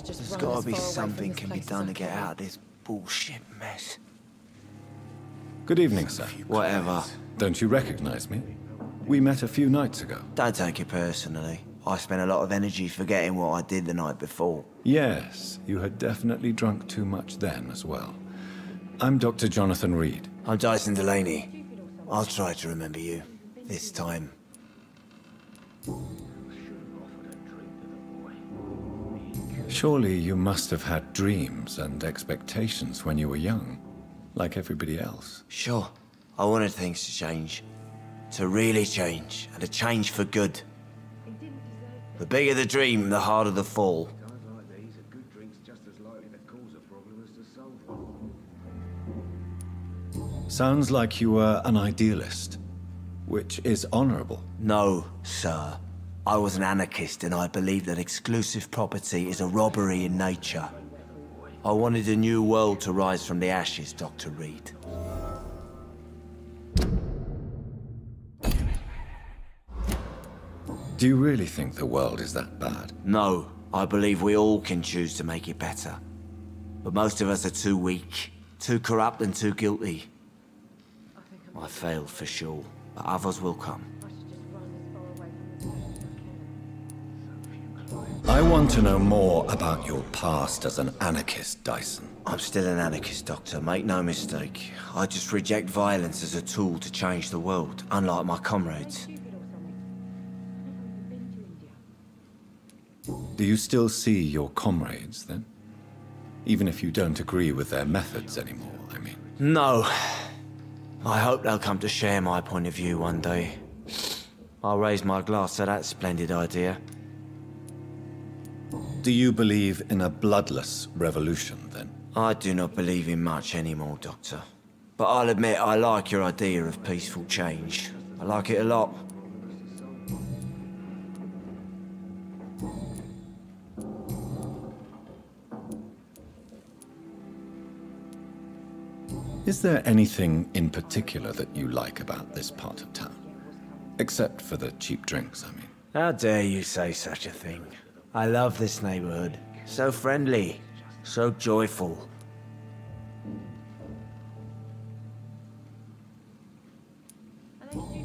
Speaker 13: There's gotta be something can be done to get out of this bullshit mess.
Speaker 1: Good evening, sir.
Speaker 13: Whatever.
Speaker 1: Don't you recognize me? We met a few nights ago.
Speaker 13: Don't take it personally. I spent a lot of energy forgetting what I did the night before.
Speaker 1: Yes, you had definitely drunk too much then as well. I'm Dr. Jonathan Reid.
Speaker 13: I'm Dyson Delaney. I'll try to remember you. This time.
Speaker 1: Surely you must have had dreams and expectations when you were young, like everybody else.
Speaker 13: Sure. I wanted things to change. To really change, and to change for good. The bigger the dream, the harder the fall.
Speaker 1: Sounds like you were an idealist, which is honorable.
Speaker 13: No, sir. I was an anarchist and I believed that exclusive property is a robbery in nature. I wanted a new world to rise from the ashes, Dr. Reid.
Speaker 1: Do you really think the world is that bad?
Speaker 13: No, I believe we all can choose to make it better. But most of us are too weak, too corrupt and too guilty. I failed for sure, but others will come.
Speaker 1: I want to know more about your past as an anarchist, Dyson.
Speaker 13: I'm still an anarchist, Doctor, make no mistake. I just reject violence as a tool to change the world, unlike my comrades.
Speaker 1: Do you still see your comrades, then? Even if you don't agree with their methods anymore, I mean.
Speaker 13: No. I hope they'll come to share my point of view one day. I'll raise my glass to that splendid idea.
Speaker 1: Do you believe in a bloodless revolution, then?
Speaker 13: I do not believe in much anymore, Doctor. But I'll admit I like your idea of peaceful change. I like it a lot.
Speaker 1: Is there anything in particular that you like about this part of town? Except for the cheap drinks, I mean.
Speaker 13: How dare you say such a thing? I love this neighborhood. So friendly, so joyful.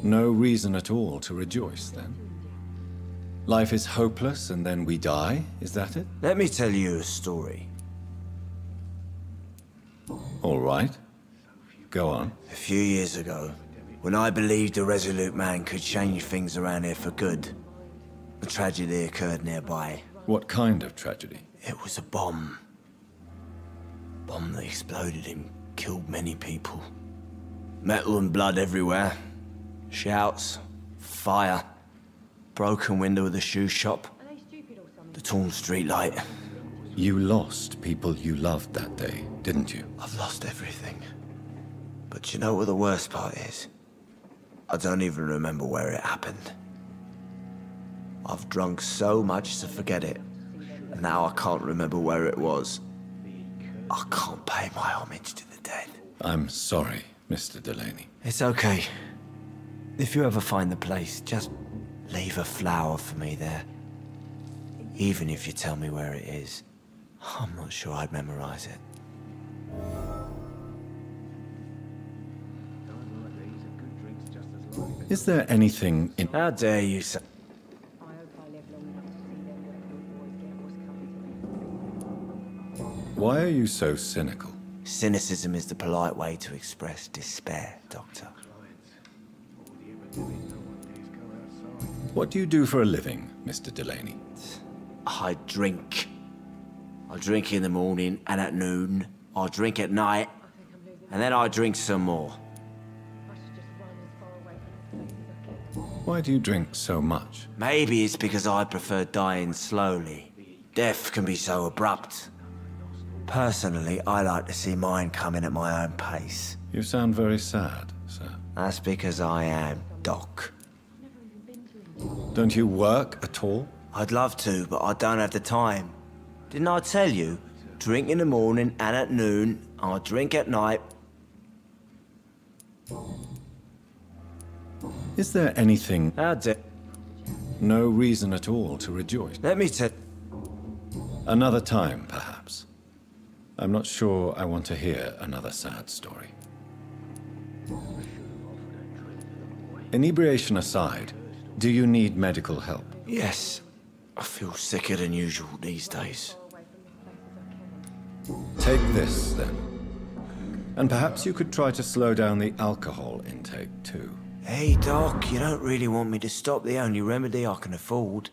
Speaker 1: No reason at all to rejoice, then? Life is hopeless and then we die, is that it?
Speaker 13: Let me tell you a story.
Speaker 1: All right. Go on.
Speaker 13: A few years ago, when I believed a resolute man could change things around here for good, a tragedy occurred nearby.
Speaker 1: What kind of tragedy?
Speaker 13: It was a bomb. Bomb that exploded and killed many people. Metal and blood everywhere. Shouts, fire, broken window of the shoe shop, the torn streetlight.
Speaker 1: You lost people you loved that day, didn't you?
Speaker 13: I've lost everything. But you know what the worst part is? I don't even remember where it happened. I've drunk so much to forget it. And now I can't remember where it was. I can't pay my homage to the dead.
Speaker 1: I'm sorry, Mr. Delaney.
Speaker 13: It's okay. If you ever find the place, just leave a flower for me there. Even if you tell me where it is. I'm not sure I'd memorize it.
Speaker 1: Is there anything in...
Speaker 13: How dare you say...
Speaker 1: Why are you so cynical?
Speaker 13: Cynicism is the polite way to express despair, Doctor.
Speaker 1: What do you do for a living, Mr. Delaney?
Speaker 13: I drink. I drink in the morning and at noon. I drink at night. And then I drink some more.
Speaker 1: Why do you drink so much?
Speaker 13: Maybe it's because I prefer dying slowly. Death can be so abrupt. Personally, I like to see mine coming at my own pace.
Speaker 1: You sound very sad, sir.
Speaker 13: That's because I am, Doc.
Speaker 1: Don't you work at all?
Speaker 13: I'd love to, but I don't have the time. Didn't I tell you? Drink in the morning and at noon. I drink at night.
Speaker 1: Is there anything...
Speaker 13: How dare...
Speaker 1: No reason at all to rejoice?
Speaker 13: Let me tell...
Speaker 1: Another time, perhaps. I'm not sure I want to hear another sad story. Inebriation aside, do you need medical help?
Speaker 13: Yes. I feel sicker than usual these days.
Speaker 1: Take this, then. And perhaps you could try to slow down the alcohol intake, too.
Speaker 13: Hey, Doc, you don't really want me to stop the only remedy I can afford.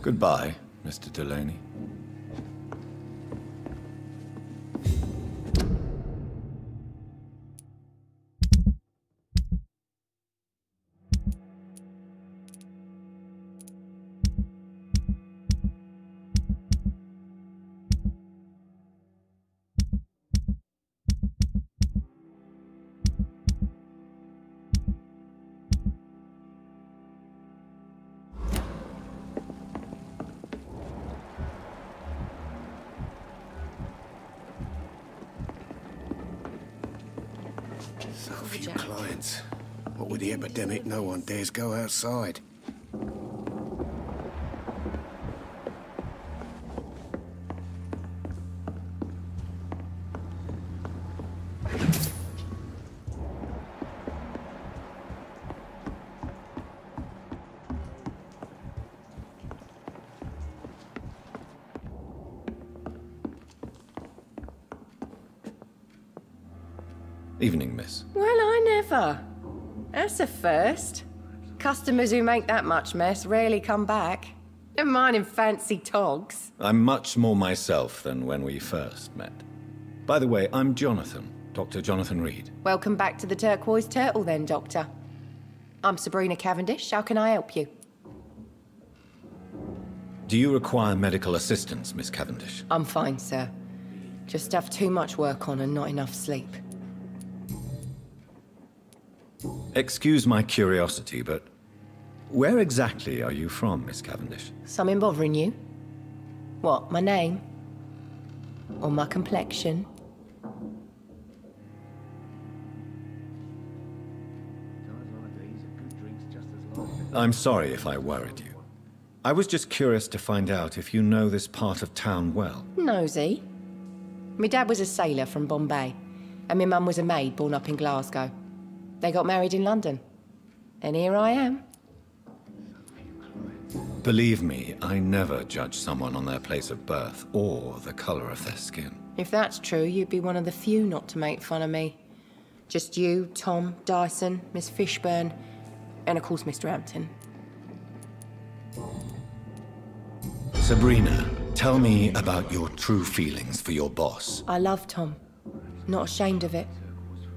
Speaker 1: Goodbye, Mr. Delaney.
Speaker 14: So few clients. What with the epidemic, no one dares go outside.
Speaker 1: Evening, miss.
Speaker 15: Well, I never. That's a first. Customers who make that much mess rarely come back. Never mind in fancy togs.
Speaker 1: I'm much more myself than when we first met. By the way, I'm Jonathan, Dr. Jonathan Reid.
Speaker 15: Welcome back to the Turquoise Turtle then, Doctor. I'm Sabrina Cavendish. How can I help you?
Speaker 1: Do you require medical assistance, Miss Cavendish?
Speaker 15: I'm fine, sir. Just have too much work on and not enough sleep.
Speaker 1: Excuse my curiosity, but where exactly are you from, Miss Cavendish?
Speaker 15: Something bothering you? What, my name? Or my complexion?
Speaker 1: I'm sorry if I worried you. I was just curious to find out if you know this part of town well.
Speaker 15: Nosy. My dad was a sailor from Bombay, and my mum was a maid born up in Glasgow. They got married in London. And here I am.
Speaker 1: Believe me, I never judge someone on their place of birth or the color of their skin.
Speaker 15: If that's true, you'd be one of the few not to make fun of me. Just you, Tom, Dyson, Miss Fishburne, and of course Mr. Hampton.
Speaker 1: Sabrina, tell me about your true feelings for your boss.
Speaker 15: I love Tom. Not ashamed of it.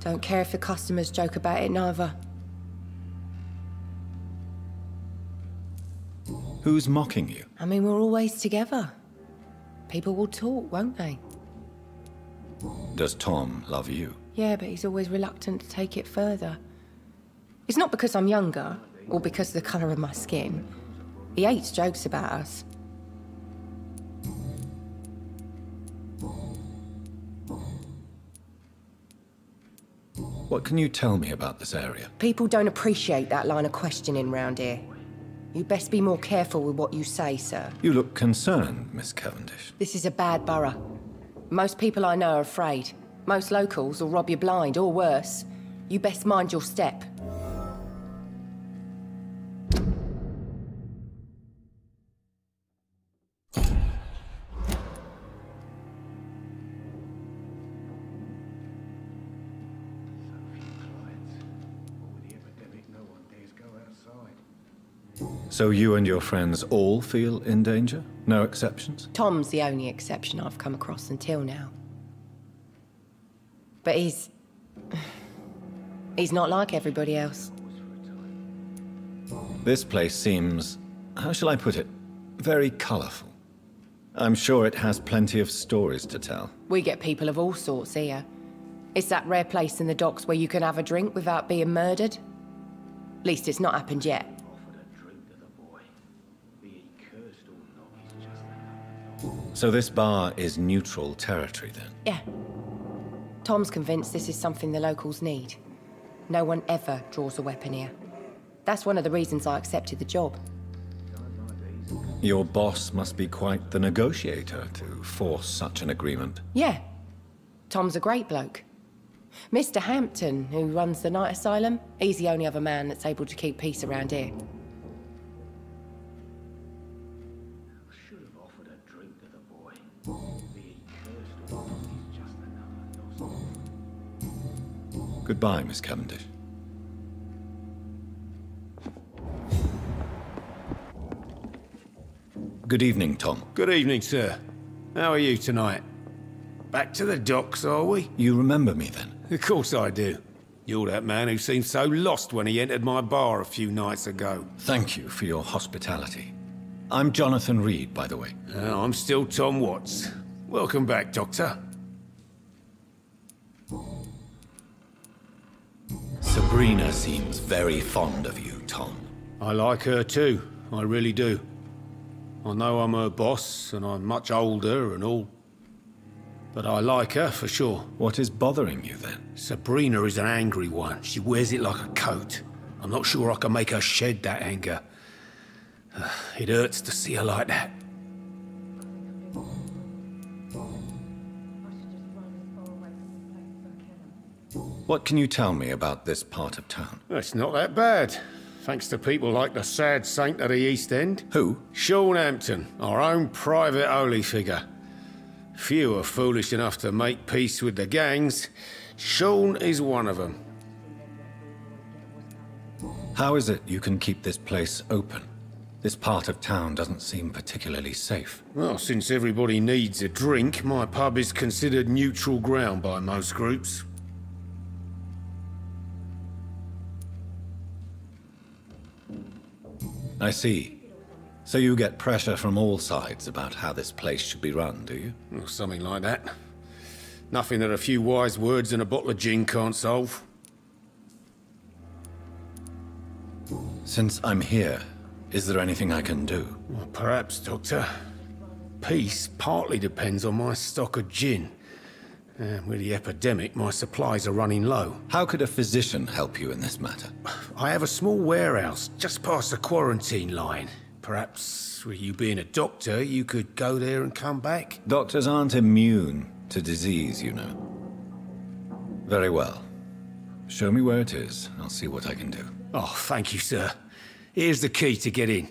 Speaker 15: Don't care if the customers joke about it, neither.
Speaker 1: Who's mocking you?
Speaker 15: I mean, we're always together. People will talk, won't they?
Speaker 1: Does Tom love you?
Speaker 15: Yeah, but he's always reluctant to take it further. It's not because I'm younger, or because of the colour of my skin. He hates jokes about us.
Speaker 1: What can you tell me about this area?
Speaker 15: People don't appreciate that line of questioning round here. You'd best be more careful with what you say, sir.
Speaker 1: You look concerned, Miss Cavendish.
Speaker 15: This is a bad borough. Most people I know are afraid. Most locals will rob you blind, or worse. You best mind your step.
Speaker 1: So you and your friends all feel in danger? No exceptions?
Speaker 15: Tom's the only exception I've come across until now. But he's not like everybody else.
Speaker 1: This place seems, how shall I put it, very colourful. I'm sure it has plenty of stories to tell.
Speaker 15: We get people of all sorts here. It's that rare place in the docks where you can have a drink without being murdered. At least it's not happened yet.
Speaker 1: So this bar is neutral territory, then?
Speaker 15: Yeah. Tom's convinced this is something the locals need. No one ever draws a weapon here. That's one of the reasons I accepted the job.
Speaker 1: Your boss must be quite the negotiator to force such an agreement.
Speaker 15: Yeah. Tom's a great bloke. Mr. Hampton, who runs the night asylum, he's the only other man that's able to keep peace around here.
Speaker 1: Goodbye, Miss Cavendish. Good evening, Tom.
Speaker 16: Good evening, sir. How are you tonight? Back to the docks, are we?
Speaker 1: You remember me, then?
Speaker 16: Of course I do. You're that man who seemed so lost when he entered my bar a few nights ago.
Speaker 1: Thank you for your hospitality. I'm Jonathan Reid, by the way.
Speaker 16: I'm still Tom Watts. Welcome back, Doctor.
Speaker 1: Sabrina seems very fond of you, Tom.
Speaker 16: I like her too. I really do. I know I'm her boss, and I'm much older and all. But I like her, for sure.
Speaker 1: What is bothering you, then?
Speaker 16: Sabrina is an angry one. She wears it like a coat. I'm not sure I can make her shed that anger. It hurts to see her like that.
Speaker 1: What can you tell me about this part of town?
Speaker 16: It's not that bad. Thanks to people like the sad saint of the East End.
Speaker 1: Who?
Speaker 16: Sean Hampton, our own private holy figure. Few are foolish enough to make peace with the gangs. Sean is one of them.
Speaker 1: How is it you can keep this place open? This part of town doesn't seem particularly safe.
Speaker 16: Well, since everybody needs a drink, my pub is considered neutral ground by most groups.
Speaker 1: I see. So you get pressure from all sides about how this place should be run, do you?
Speaker 16: Well, something like that. Nothing that a few wise words and a bottle of gin can't solve.
Speaker 1: Since I'm here, is there anything I can do?
Speaker 16: Well, perhaps, Doctor. Peace partly depends on my stock of gin. With the epidemic, my supplies are running low.
Speaker 1: How could a physician help you in this matter?
Speaker 16: I have a small warehouse just past the quarantine line. Perhaps, with you being a doctor, you could go there and come back?
Speaker 1: Doctors aren't immune to disease, you know. Very well. Show me where it is. I'll see what I can do.
Speaker 16: Oh, thank you, sir. Here's the key to get in.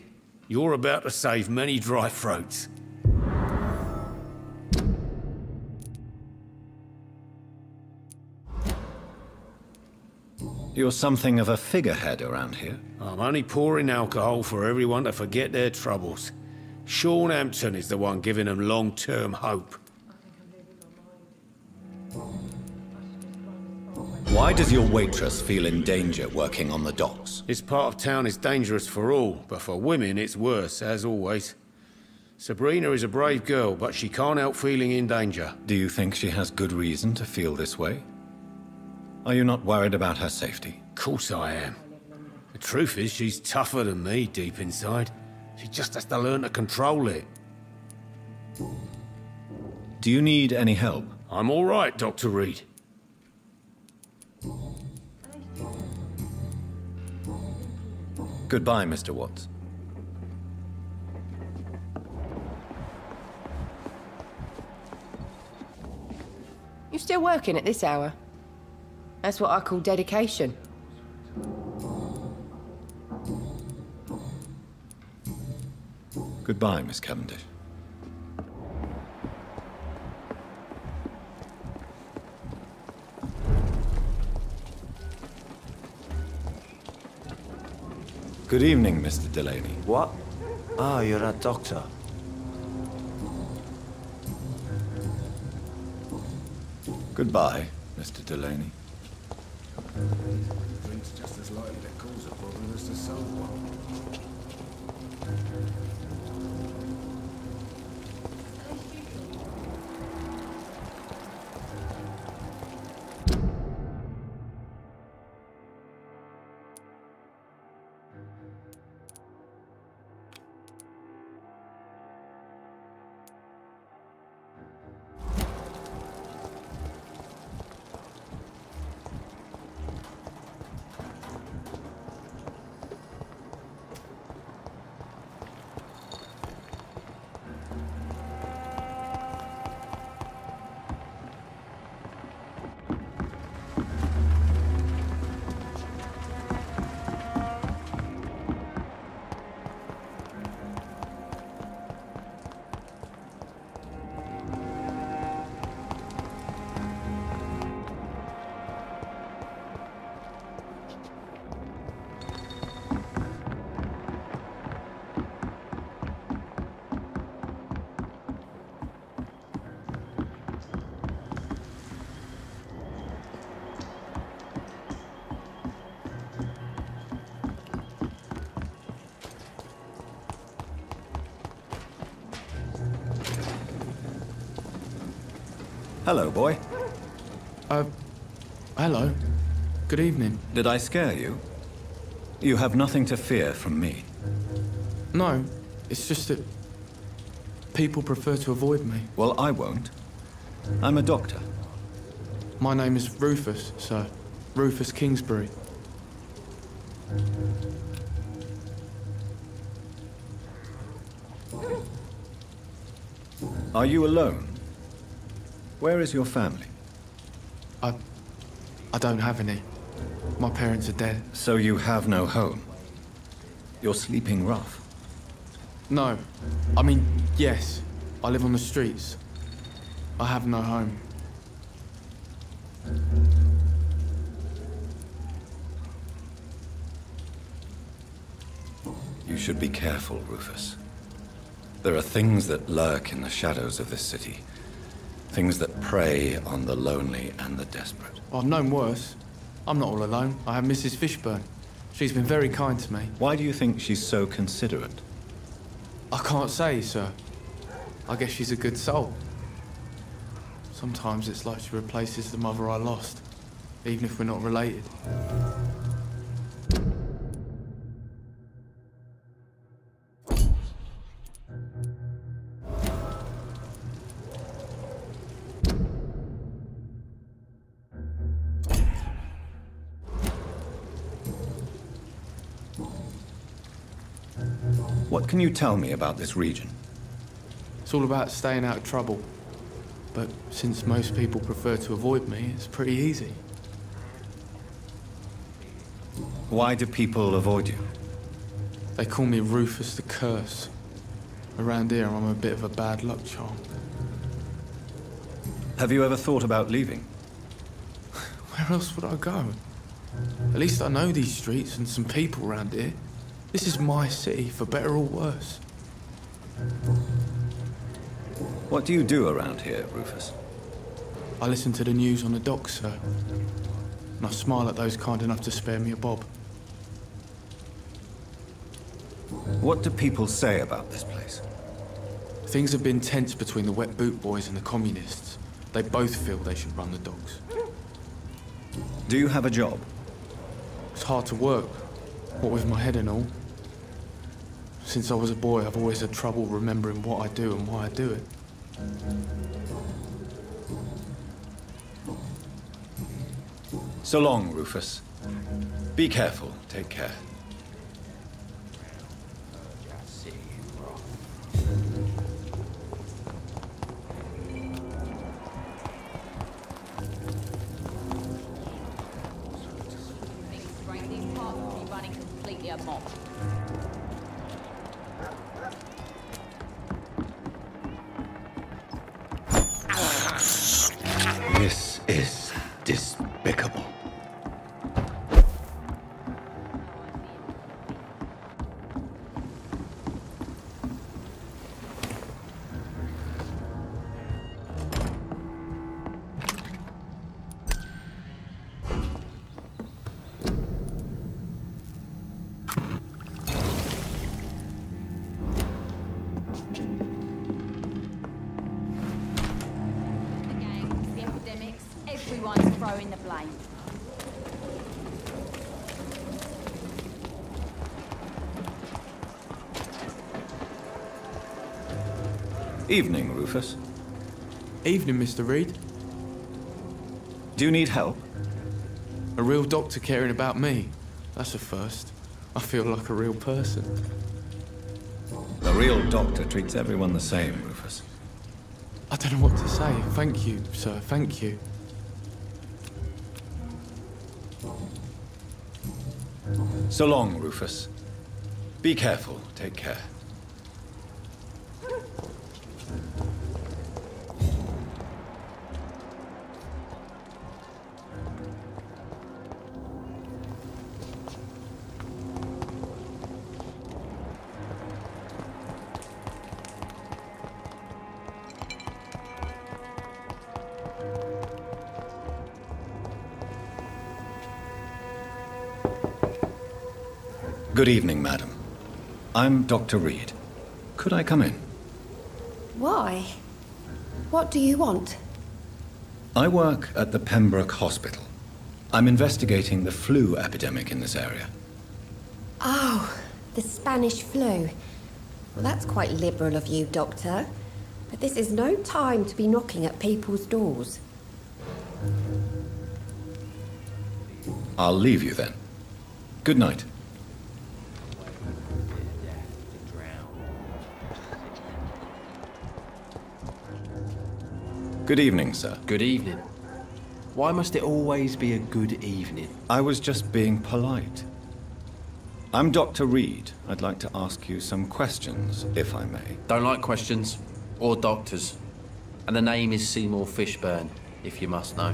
Speaker 16: You're about to save many dry throats.
Speaker 1: You're something of a figurehead around here.
Speaker 16: I'm only pouring alcohol for everyone to forget their troubles. Sean Hampton is the one giving them long-term hope.
Speaker 1: Why does your waitress feel in danger working on the docks?
Speaker 16: This part of town is dangerous for all, but for women it's worse, as always. Sabrina is a brave girl, but she can't help feeling in danger.
Speaker 1: Do you think she has good reason to feel this way? Are you not worried about her safety?
Speaker 16: Of course I am. The truth is, she's tougher than me deep inside. She just has to learn to control it.
Speaker 1: Do you need any help?
Speaker 16: I'm all right, Dr. Reid.
Speaker 1: Goodbye, Mr. Watts.
Speaker 15: You still working at this hour? That's what I call dedication.
Speaker 1: Goodbye, Miss Cavendish. Good evening, Mr. Delaney.
Speaker 13: What? Ah, you're a doctor.
Speaker 1: Goodbye, Mr. Delaney.
Speaker 14: Drink's just as likely to cause a problem as to solve one.
Speaker 1: Hello, boy.
Speaker 17: Hello. Good evening.
Speaker 1: Did I scare you? You have nothing to fear from me.
Speaker 17: No, it's just that people prefer to avoid me.
Speaker 1: Well, I won't. I'm a doctor.
Speaker 17: My name is Rufus, sir. Rufus Kingsbury.
Speaker 1: Are you alone? Where is your family?
Speaker 17: I don't have any. My parents are dead.
Speaker 1: So you have no home? You're sleeping rough?
Speaker 17: No. I mean, yes. I live on the streets. I have no home.
Speaker 1: You should be careful, Rufus. There are things that lurk in the shadows of this city. Things that prey on the lonely and the desperate.
Speaker 17: I've known worse. I'm not all alone. I have Mrs. Fishburne. She's been very kind to me.
Speaker 1: Why do you think she's so considerate?
Speaker 17: I can't say, sir. I guess she's a good soul. Sometimes it's like she replaces the mother I lost, even if we're not related.
Speaker 1: What can you tell me about this region?
Speaker 17: It's all about staying out of trouble. But since most people prefer to avoid me, it's pretty easy.
Speaker 1: Why do people avoid you?
Speaker 17: They call me Rufus the Curse. Around here, I'm a bit of a bad luck charm.
Speaker 1: Have you ever thought about leaving?
Speaker 17: Where else would I go? At least I know these streets and some people around here. This is my city, for better or worse.
Speaker 1: What do you do around here, Rufus?
Speaker 17: I listen to the news on the docks, sir. And I smile at those kind enough to spare me a bob.
Speaker 1: What do people say about this place?
Speaker 17: Things have been tense between the wet boot boys and the communists. They both feel they should run the docks.
Speaker 1: Do you have a job?
Speaker 17: It's hard to work, what with my head and all. Since I was a boy, I've always had trouble remembering what I do and why I do it.
Speaker 1: So long, Rufus. Be careful. Take care. This is despicable.
Speaker 18: Everyone's throwing the blame.
Speaker 1: Evening, Rufus.
Speaker 17: Evening, Mr. Reid.
Speaker 1: Do you need help?
Speaker 17: A real doctor caring about me. That's a first. I feel like a real person.
Speaker 1: The real doctor treats everyone the same, Rufus.
Speaker 17: I don't know what to say. Thank you, sir. Thank you.
Speaker 1: So long, Rufus. Be careful. Take care. Good evening, madam. I'm Dr. Reid. Could I come in?
Speaker 8: Why? What do you want?
Speaker 1: I work at the Pembroke Hospital. I'm investigating the flu epidemic in this area.
Speaker 8: Oh, the Spanish flu. Well, that's quite liberal of you, Doctor. But this is no time to be knocking at people's doors.
Speaker 1: I'll leave you then. Good night. Good evening, sir.
Speaker 19: Good evening. Why must it always be a good evening?
Speaker 1: I was just being polite. I'm Dr. Reid. I'd like to ask you some questions, if I may.
Speaker 19: Don't like questions. Or doctors. And the name is Seymour Fishburne, if you must know.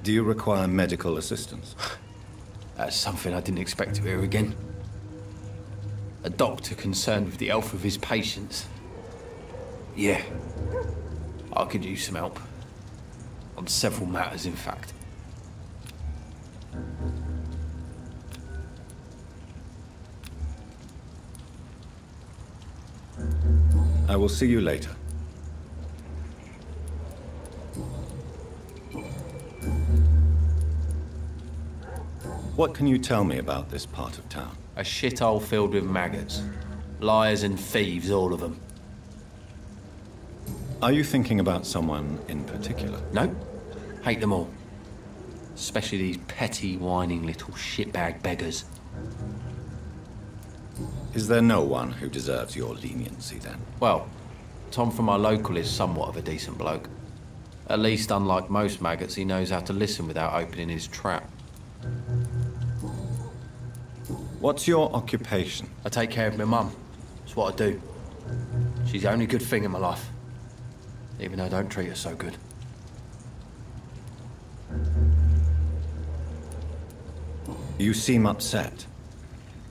Speaker 1: Do you require medical assistance?
Speaker 19: That's something I didn't expect to hear again. A doctor concerned with the health of his patients. Yeah. I could use some help. On several matters, in fact.
Speaker 1: I will see you later. What can you tell me about this part of town?
Speaker 19: A shithole filled with maggots. Liars and thieves, all of them.
Speaker 1: Are you thinking about someone in particular?
Speaker 19: No. Hate them all. Especially these petty, whining little shitbag beggars.
Speaker 1: Is there no one who deserves your leniency, then?
Speaker 19: Well, Tom from our local is somewhat of a decent bloke. At least, unlike most maggots, he knows how to listen without opening his trap.
Speaker 1: What's your occupation?
Speaker 19: I take care of my mum. That's what I do. She's the only good thing in my life. Even though I don't treat her so good.
Speaker 1: You seem upset.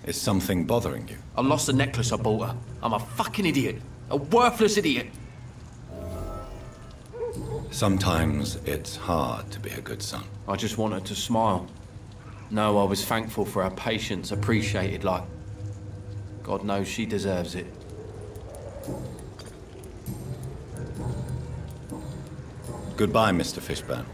Speaker 1: Is something bothering you?
Speaker 19: I lost the necklace I bought her. I'm a fucking idiot. A worthless idiot.
Speaker 1: Sometimes it's hard to be a good son.
Speaker 19: I just want her to smile. No, I was thankful for her patience, appreciated like... God knows she deserves it.
Speaker 1: Goodbye, Mr. Fishburne.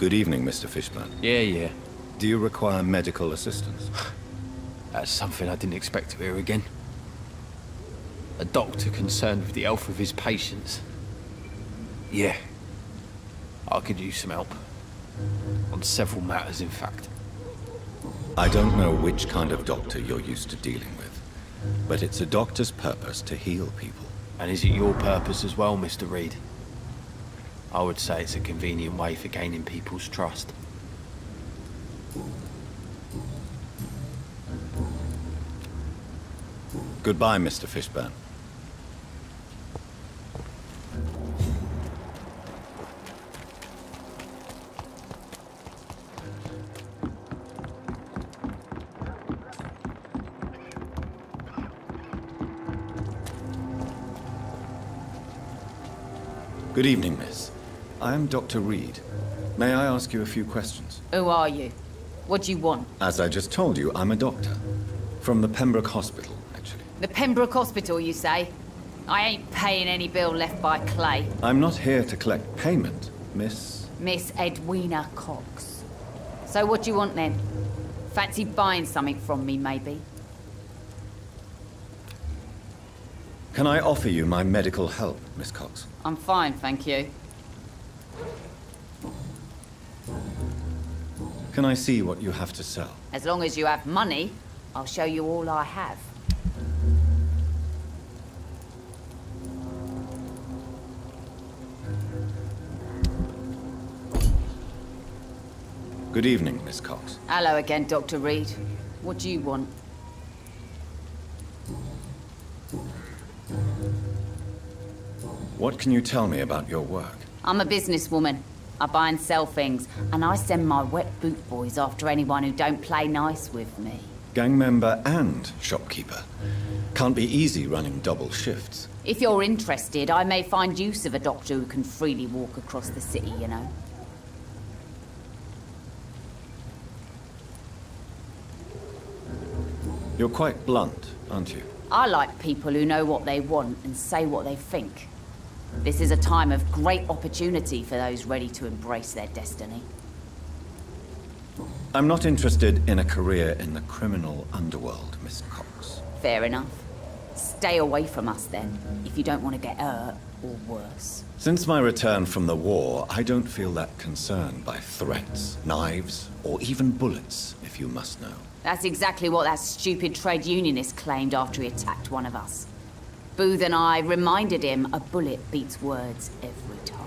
Speaker 1: Good evening, Mr. Fishburne.
Speaker 19: Yeah.
Speaker 1: Do you require medical assistance?
Speaker 19: That's something I didn't expect to hear again. A doctor concerned with the health of his patients. Yeah. I could use some help. On several matters, in fact.
Speaker 1: I don't know which kind of doctor you're used to dealing with, but it's a doctor's purpose to heal people.
Speaker 19: And is it your purpose as well, Mr. Reid? I would say it's a convenient way for gaining people's trust.
Speaker 1: Goodbye, Mr. Fishburne. Good evening, miss. I am Dr. Reid. May I ask you a few questions?
Speaker 18: Who are you? What do you want?
Speaker 1: As I just told you, I'm a doctor. From the Pembroke Hospital, actually.
Speaker 18: The Pembroke Hospital, you say? I ain't paying any bill left by Clay.
Speaker 1: I'm not here to collect payment, miss.
Speaker 18: Miss Edwina Cox. So what do you want then? Fancy buying something from me, maybe?
Speaker 1: Can I offer you my medical help, Miss Cox?
Speaker 18: I'm fine, thank you.
Speaker 1: Can I see what you have to sell?
Speaker 18: As long as you have money, I'll show you all I have.
Speaker 1: Good evening, Miss Cox.
Speaker 18: Hello again, Dr. Reid. What do you want?
Speaker 1: What can you tell me about your work?
Speaker 18: I'm a businesswoman. I buy and sell things, and I send my wet boot boys after anyone who don't play nice with me.
Speaker 1: Gang member and shopkeeper. Can't be easy running double shifts.
Speaker 18: If you're interested, I may find use of a doctor who can freely walk across the city, you know.
Speaker 1: You're quite blunt, aren't you?
Speaker 18: I like people who know what they want and say what they think. This is a time of great opportunity for those ready to embrace their destiny.
Speaker 1: I'm not interested in a career in the criminal underworld, Miss Cox.
Speaker 18: Fair enough. Stay away from us then, if you don't want to get hurt or worse.
Speaker 1: Since my return from the war, I don't feel that concerned by threats, knives, or even bullets, if you must know.
Speaker 18: That's exactly what that stupid trade unionist claimed after he attacked one of us. Booth and I reminded him a bullet beats words every time.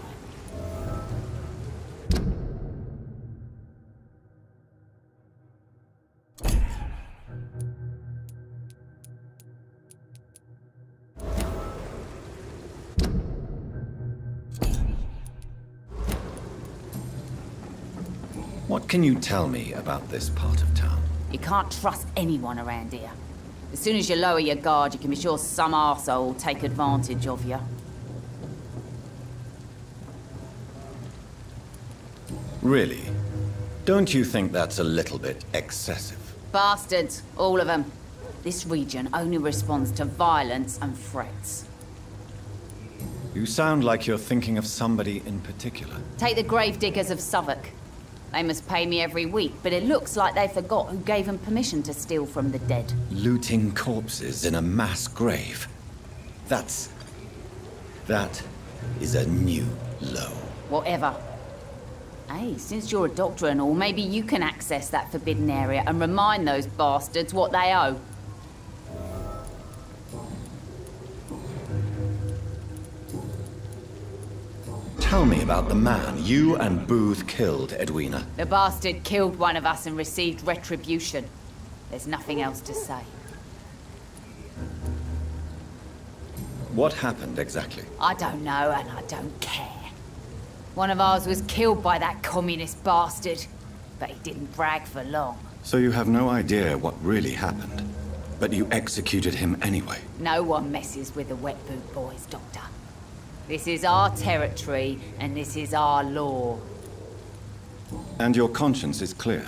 Speaker 1: What can you tell me about this part of town?
Speaker 18: You can't trust anyone around here. As soon as you lower your guard, you can be sure some arsehole will take advantage of you.
Speaker 1: Really? Don't you think that's a little bit excessive?
Speaker 18: Bastards, all of them. This region only responds to violence and threats.
Speaker 1: You sound like you're thinking of somebody in particular.
Speaker 18: Take the gravediggers of Southwark. They must pay me every week, but it looks like they forgot who gave them permission to steal from the dead.
Speaker 1: Looting corpses in a mass grave. That is a new low.
Speaker 18: Whatever. Hey, since you're a doctor and all, maybe you can access that forbidden area and remind those bastards what they owe.
Speaker 1: Tell me about the man you and Booth killed, Edwina.
Speaker 18: The bastard killed one of us and received retribution. There's nothing else to say.
Speaker 1: What happened exactly?
Speaker 18: I don't know and I don't care. One of ours was killed by that communist bastard, but he didn't brag for long.
Speaker 1: So you have no idea what really happened, but you executed him anyway?
Speaker 18: No one messes with the wet boot boys, Doctor. This is our territory, and this is our law.
Speaker 1: And your conscience is clear.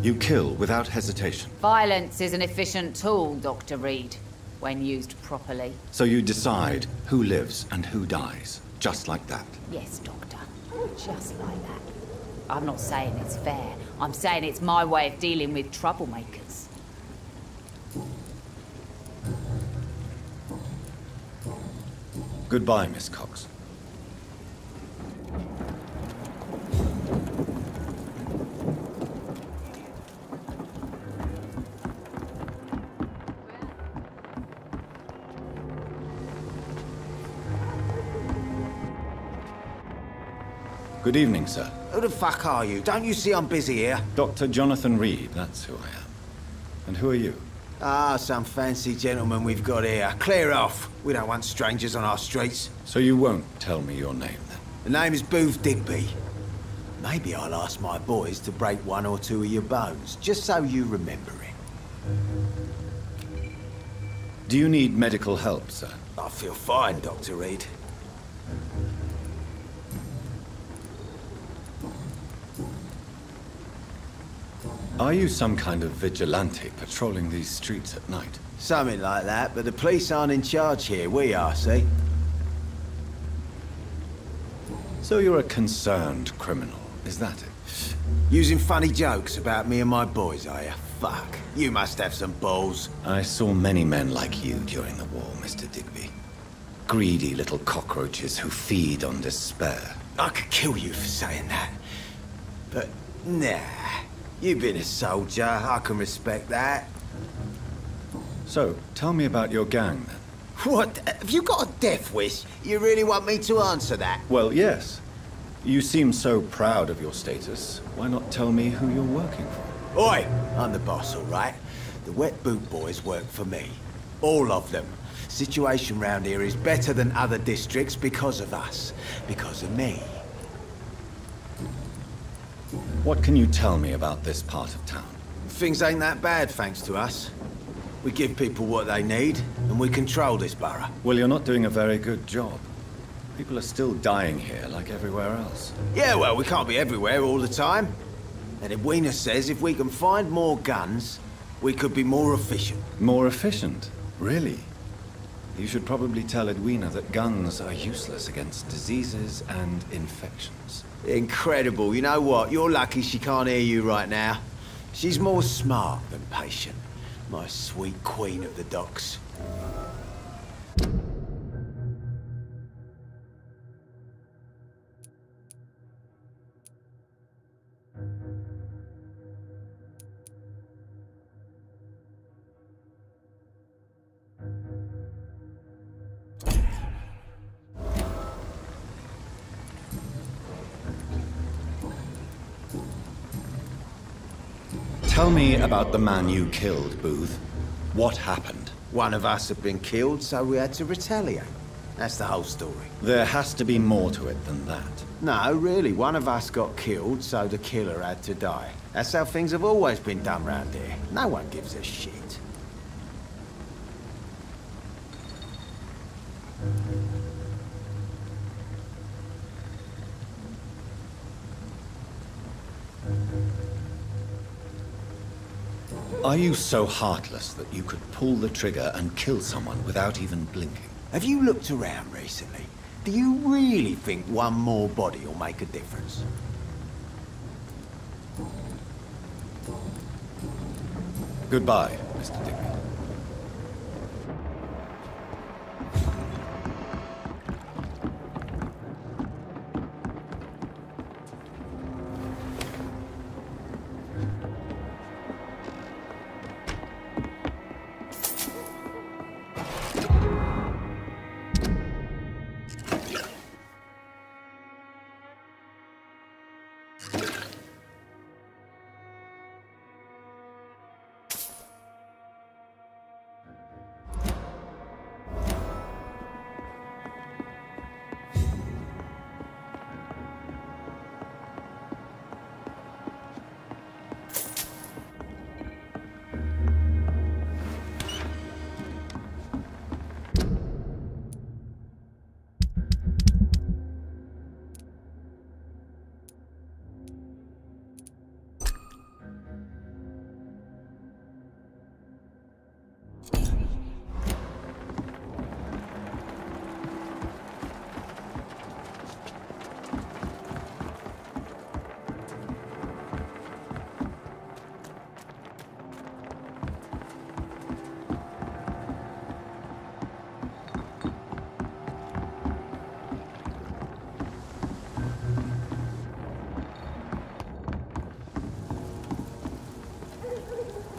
Speaker 1: You kill without hesitation.
Speaker 18: Violence is an efficient tool, Dr. Reid, when used properly.
Speaker 1: So you decide who lives and who dies, just like that?
Speaker 18: Yes, Doctor. Just like that. I'm not saying it's fair. I'm saying it's my way of dealing with troublemakers.
Speaker 1: Goodbye, Miss Cox. Good evening, sir.
Speaker 13: Who the fuck are you? Don't you see I'm busy here?
Speaker 1: Dr. Jonathan Reid, that's who I am. And who are you?
Speaker 13: Ah, some fancy gentleman we've got here. Clear off. We don't want strangers on our streets.
Speaker 1: So you won't tell me your name, then?
Speaker 13: The name is Booth Digby. Maybe I'll ask my boys to break one or two of your bones, just so you remember it.
Speaker 1: Do you need medical help, sir?
Speaker 13: I feel fine, Dr. Reid.
Speaker 1: Are you some kind of vigilante patrolling these streets at night?
Speaker 13: Something like that, but the police aren't in charge here. We are, see?
Speaker 1: So you're a concerned criminal, is that it?
Speaker 13: Using funny jokes about me and my boys, are you? Fuck. You must have some balls.
Speaker 1: I saw many men like you during the war, Mr. Digby. Greedy little cockroaches who feed on despair.
Speaker 13: I could kill you for saying that. But, nah. You've been a soldier. I can respect that.
Speaker 1: So, tell me about your gang, then.
Speaker 13: What? Have you got a death wish? You really want me to answer that?
Speaker 1: Well, yes. You seem so proud of your status. Why not tell me who you're working for?
Speaker 13: Oi! I'm the boss, all right? The wet boot boys work for me. All of them. Situation round here is better than other districts because of us. Because of me.
Speaker 1: What can you tell me about this part of town?
Speaker 13: Things ain't that bad, thanks to us. We give people what they need, and we control this borough.
Speaker 1: Well, you're not doing a very good job. People are still dying here, like everywhere else.
Speaker 13: Yeah, well, we can't be everywhere all the time. And Edwina says if we can find more guns, we could be more efficient.
Speaker 1: More efficient? Really? You should probably tell Edwina that guns are useless against diseases and infections.
Speaker 13: Incredible. You know what? You're lucky she can't hear you right now. She's more smart than patient. My sweet queen of the docks.
Speaker 1: Tell me about the man you killed, Booth. What happened?
Speaker 13: One of us had been killed, so we had to retaliate. That's the whole story.
Speaker 1: There has to be more to it than that.
Speaker 13: No, really. One of us got killed, so the killer had to die. That's how things have always been done round here. No one gives a shit.
Speaker 1: Are you so heartless that you could pull the trigger and kill someone without even blinking?
Speaker 13: Have you looked around recently? Do you really think one more body will make a difference?
Speaker 1: Goodbye, Mr. Digby.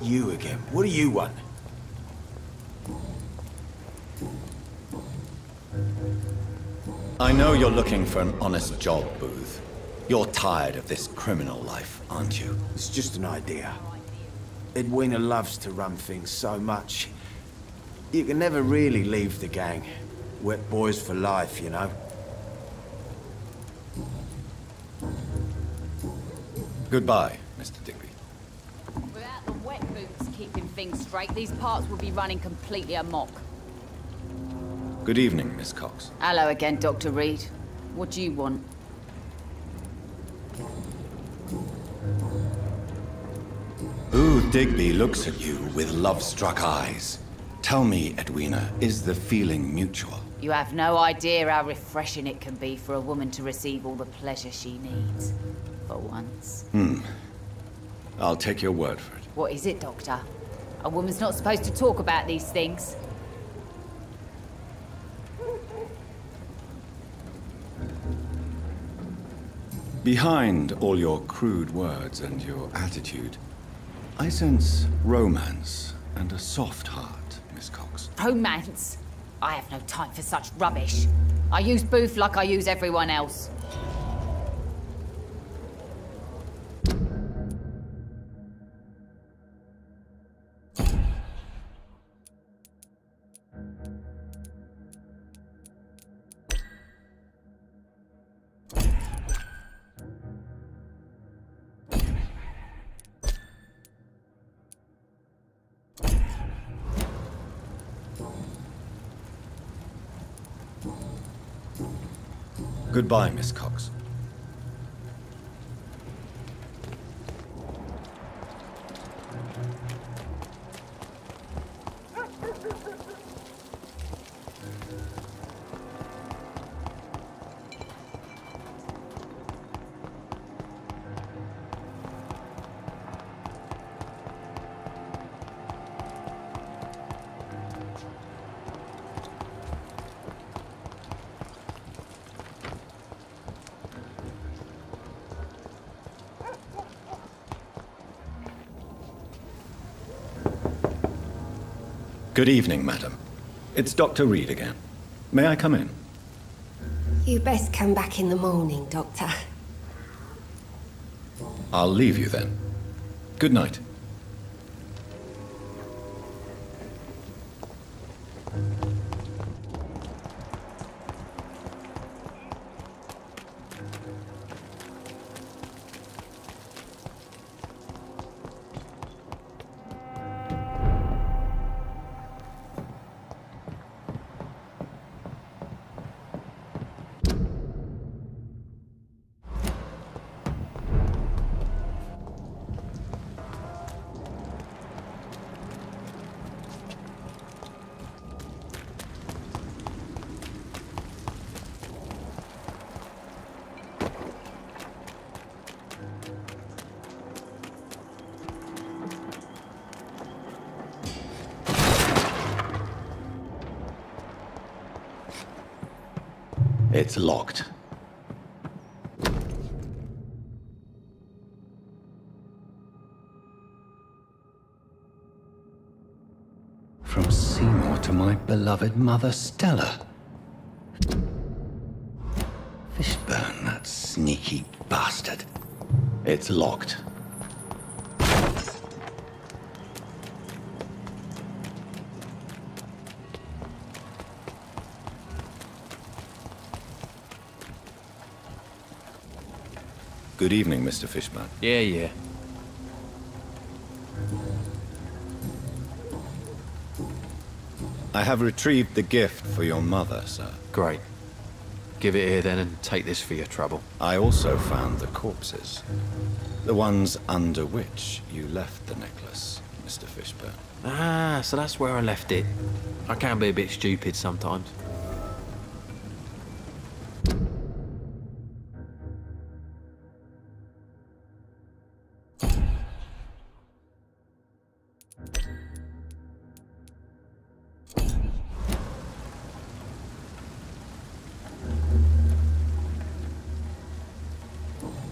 Speaker 13: You again. What do you want?
Speaker 1: I know you're looking for an honest job, Booth. You're tired of this criminal life, aren't you?
Speaker 13: It's just an idea. Edwina loves to run things so much. You can never really leave the gang. Wet boys for life, you know?
Speaker 1: Goodbye, Mr. Digby.
Speaker 18: Without the wet boots keeping things straight, these parts would be running completely amok.
Speaker 1: Good evening, Miss Cox.
Speaker 18: Hello again, Dr. Reid. What do you want?
Speaker 1: Booth Digby looks at you with love-struck eyes. Tell me, Edwina, is the feeling mutual?
Speaker 18: You have no idea how refreshing it can be for a woman to receive all the pleasure she needs. For once.
Speaker 1: I'll take your word for it.
Speaker 18: What is it, Doctor? A woman's not supposed to talk about these things.
Speaker 1: Behind all your crude words and your attitude, I sense romance and a soft heart, Miss Cox.
Speaker 18: Romance? I have no time for such rubbish. I use Booth like I use everyone else.
Speaker 1: Goodbye, Miss Cox. Good evening, madam. It's Dr. Reid again. May I come in?
Speaker 8: You best come back in the morning, Doctor.
Speaker 1: I'll leave you then. Good night. It's locked. From Seymour to my beloved mother, Stella. Fishburne, that sneaky bastard. It's locked. Good evening, Mr. Fishburne.
Speaker 19: Yeah.
Speaker 1: I have retrieved the gift for your mother, sir.
Speaker 19: Great. Give it here then and take this for your trouble.
Speaker 1: I also found the corpses. The ones under which you left the necklace, Mr. Fishburne.
Speaker 19: Ah, so that's where I left it. I can be a bit stupid sometimes.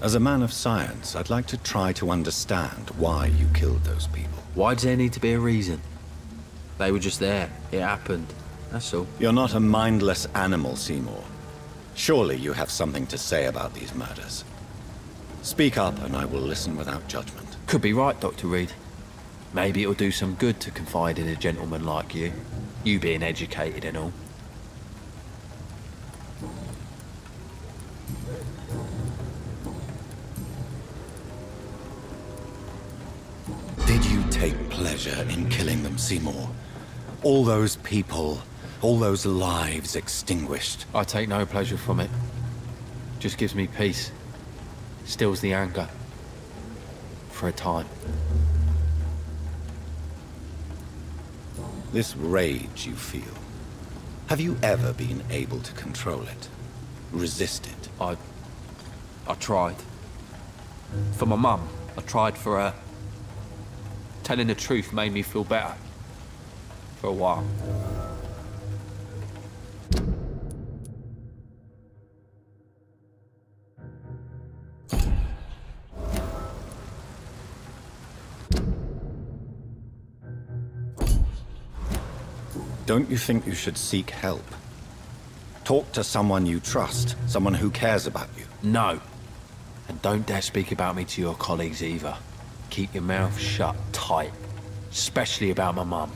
Speaker 1: As a man of science, I'd like to try to understand why you killed those people.
Speaker 19: Why does there need to be a reason? They were just there. It happened. That's all.
Speaker 1: You're not a mindless animal, Seymour. Surely you have something to say about these murders. Speak up and I will listen without judgment.
Speaker 19: Could be right, Dr. Reid. Maybe it'll do some good to confide in a gentleman like you. You being educated and all.
Speaker 1: Did you take pleasure in killing them, Seymour? All those people, all those lives extinguished.
Speaker 19: I take no pleasure from it. Just gives me peace. Stills the anger. For a time.
Speaker 1: This rage you feel, have you ever been able to control it? Resist it?
Speaker 19: I tried. For my mum, I tried for her. Telling the truth made me feel better. For a while.
Speaker 1: Don't you think you should seek help? Talk to someone you trust, someone who cares about you.
Speaker 19: No. And don't dare speak about me to your colleagues either. Keep your mouth shut tight. Especially about my mum.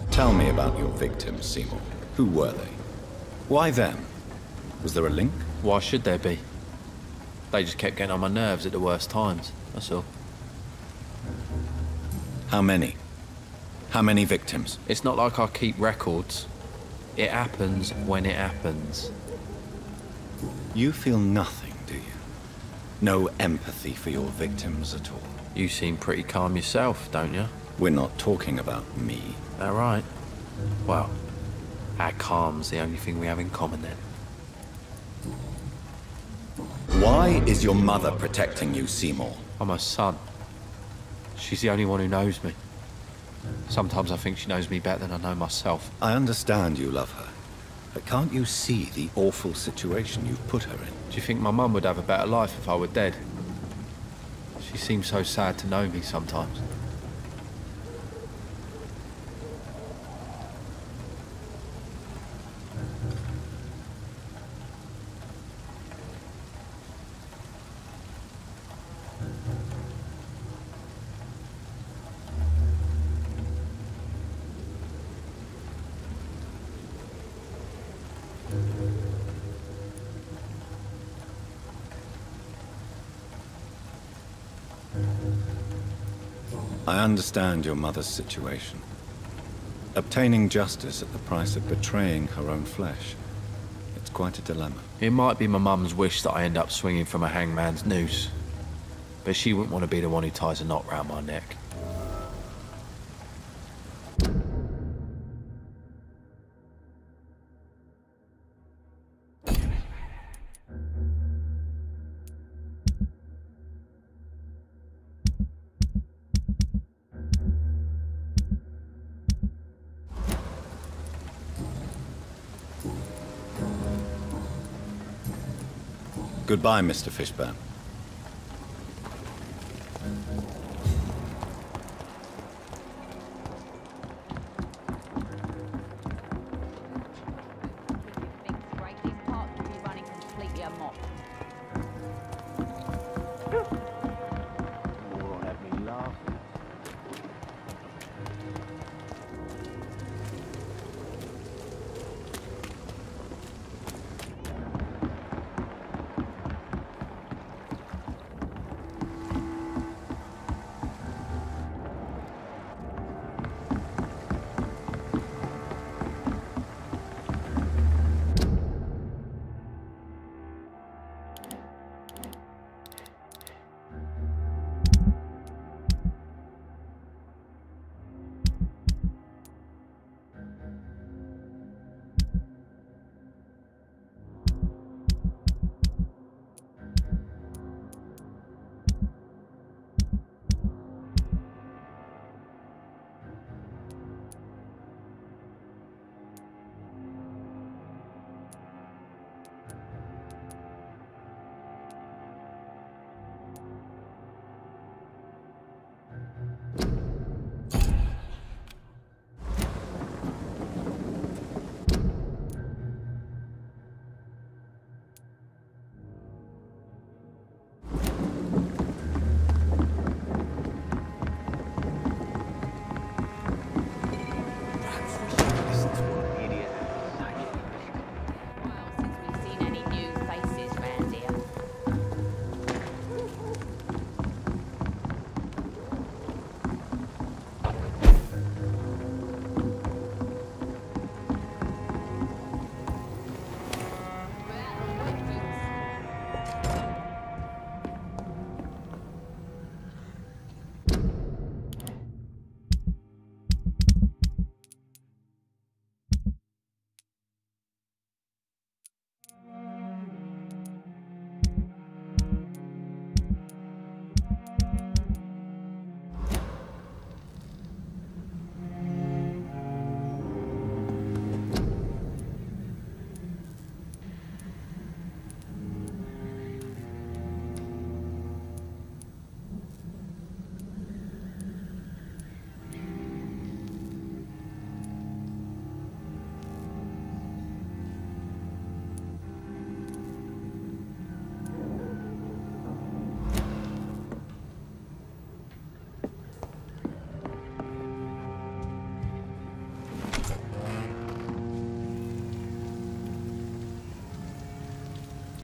Speaker 1: Tell me about your victims, Seymour. Who were they? Why them? Was there a link?
Speaker 19: Why should there be? They just kept getting on my nerves at the worst times, that's all.
Speaker 1: How many? How many victims?
Speaker 19: It's not like I keep records. It happens when it happens.
Speaker 1: You feel nothing, do you? No empathy for your victims at all?
Speaker 19: You seem pretty calm yourself, don't you?
Speaker 1: We're not talking about me.
Speaker 19: All right. Well, our calm's the only thing we have in common then.
Speaker 1: Why is your mother protecting you, Seymour?
Speaker 19: I'm her son. She's the only one who knows me. Sometimes I think she knows me better than I know myself.
Speaker 1: I understand you love her, but can't you see the awful situation you've put her in?
Speaker 19: Do you think my mum would have a better life if I were dead? She seems so sad to know me sometimes.
Speaker 1: I understand your mother's situation. Obtaining justice at the price of betraying her own flesh. It's quite a dilemma.
Speaker 19: It might be my mum's wish that I end up swinging from a hangman's noose. But she wouldn't want to be the one who ties a knot round my neck.
Speaker 1: Goodbye, Mr. Fishburne.
Speaker 18: These parts will be running completely amok.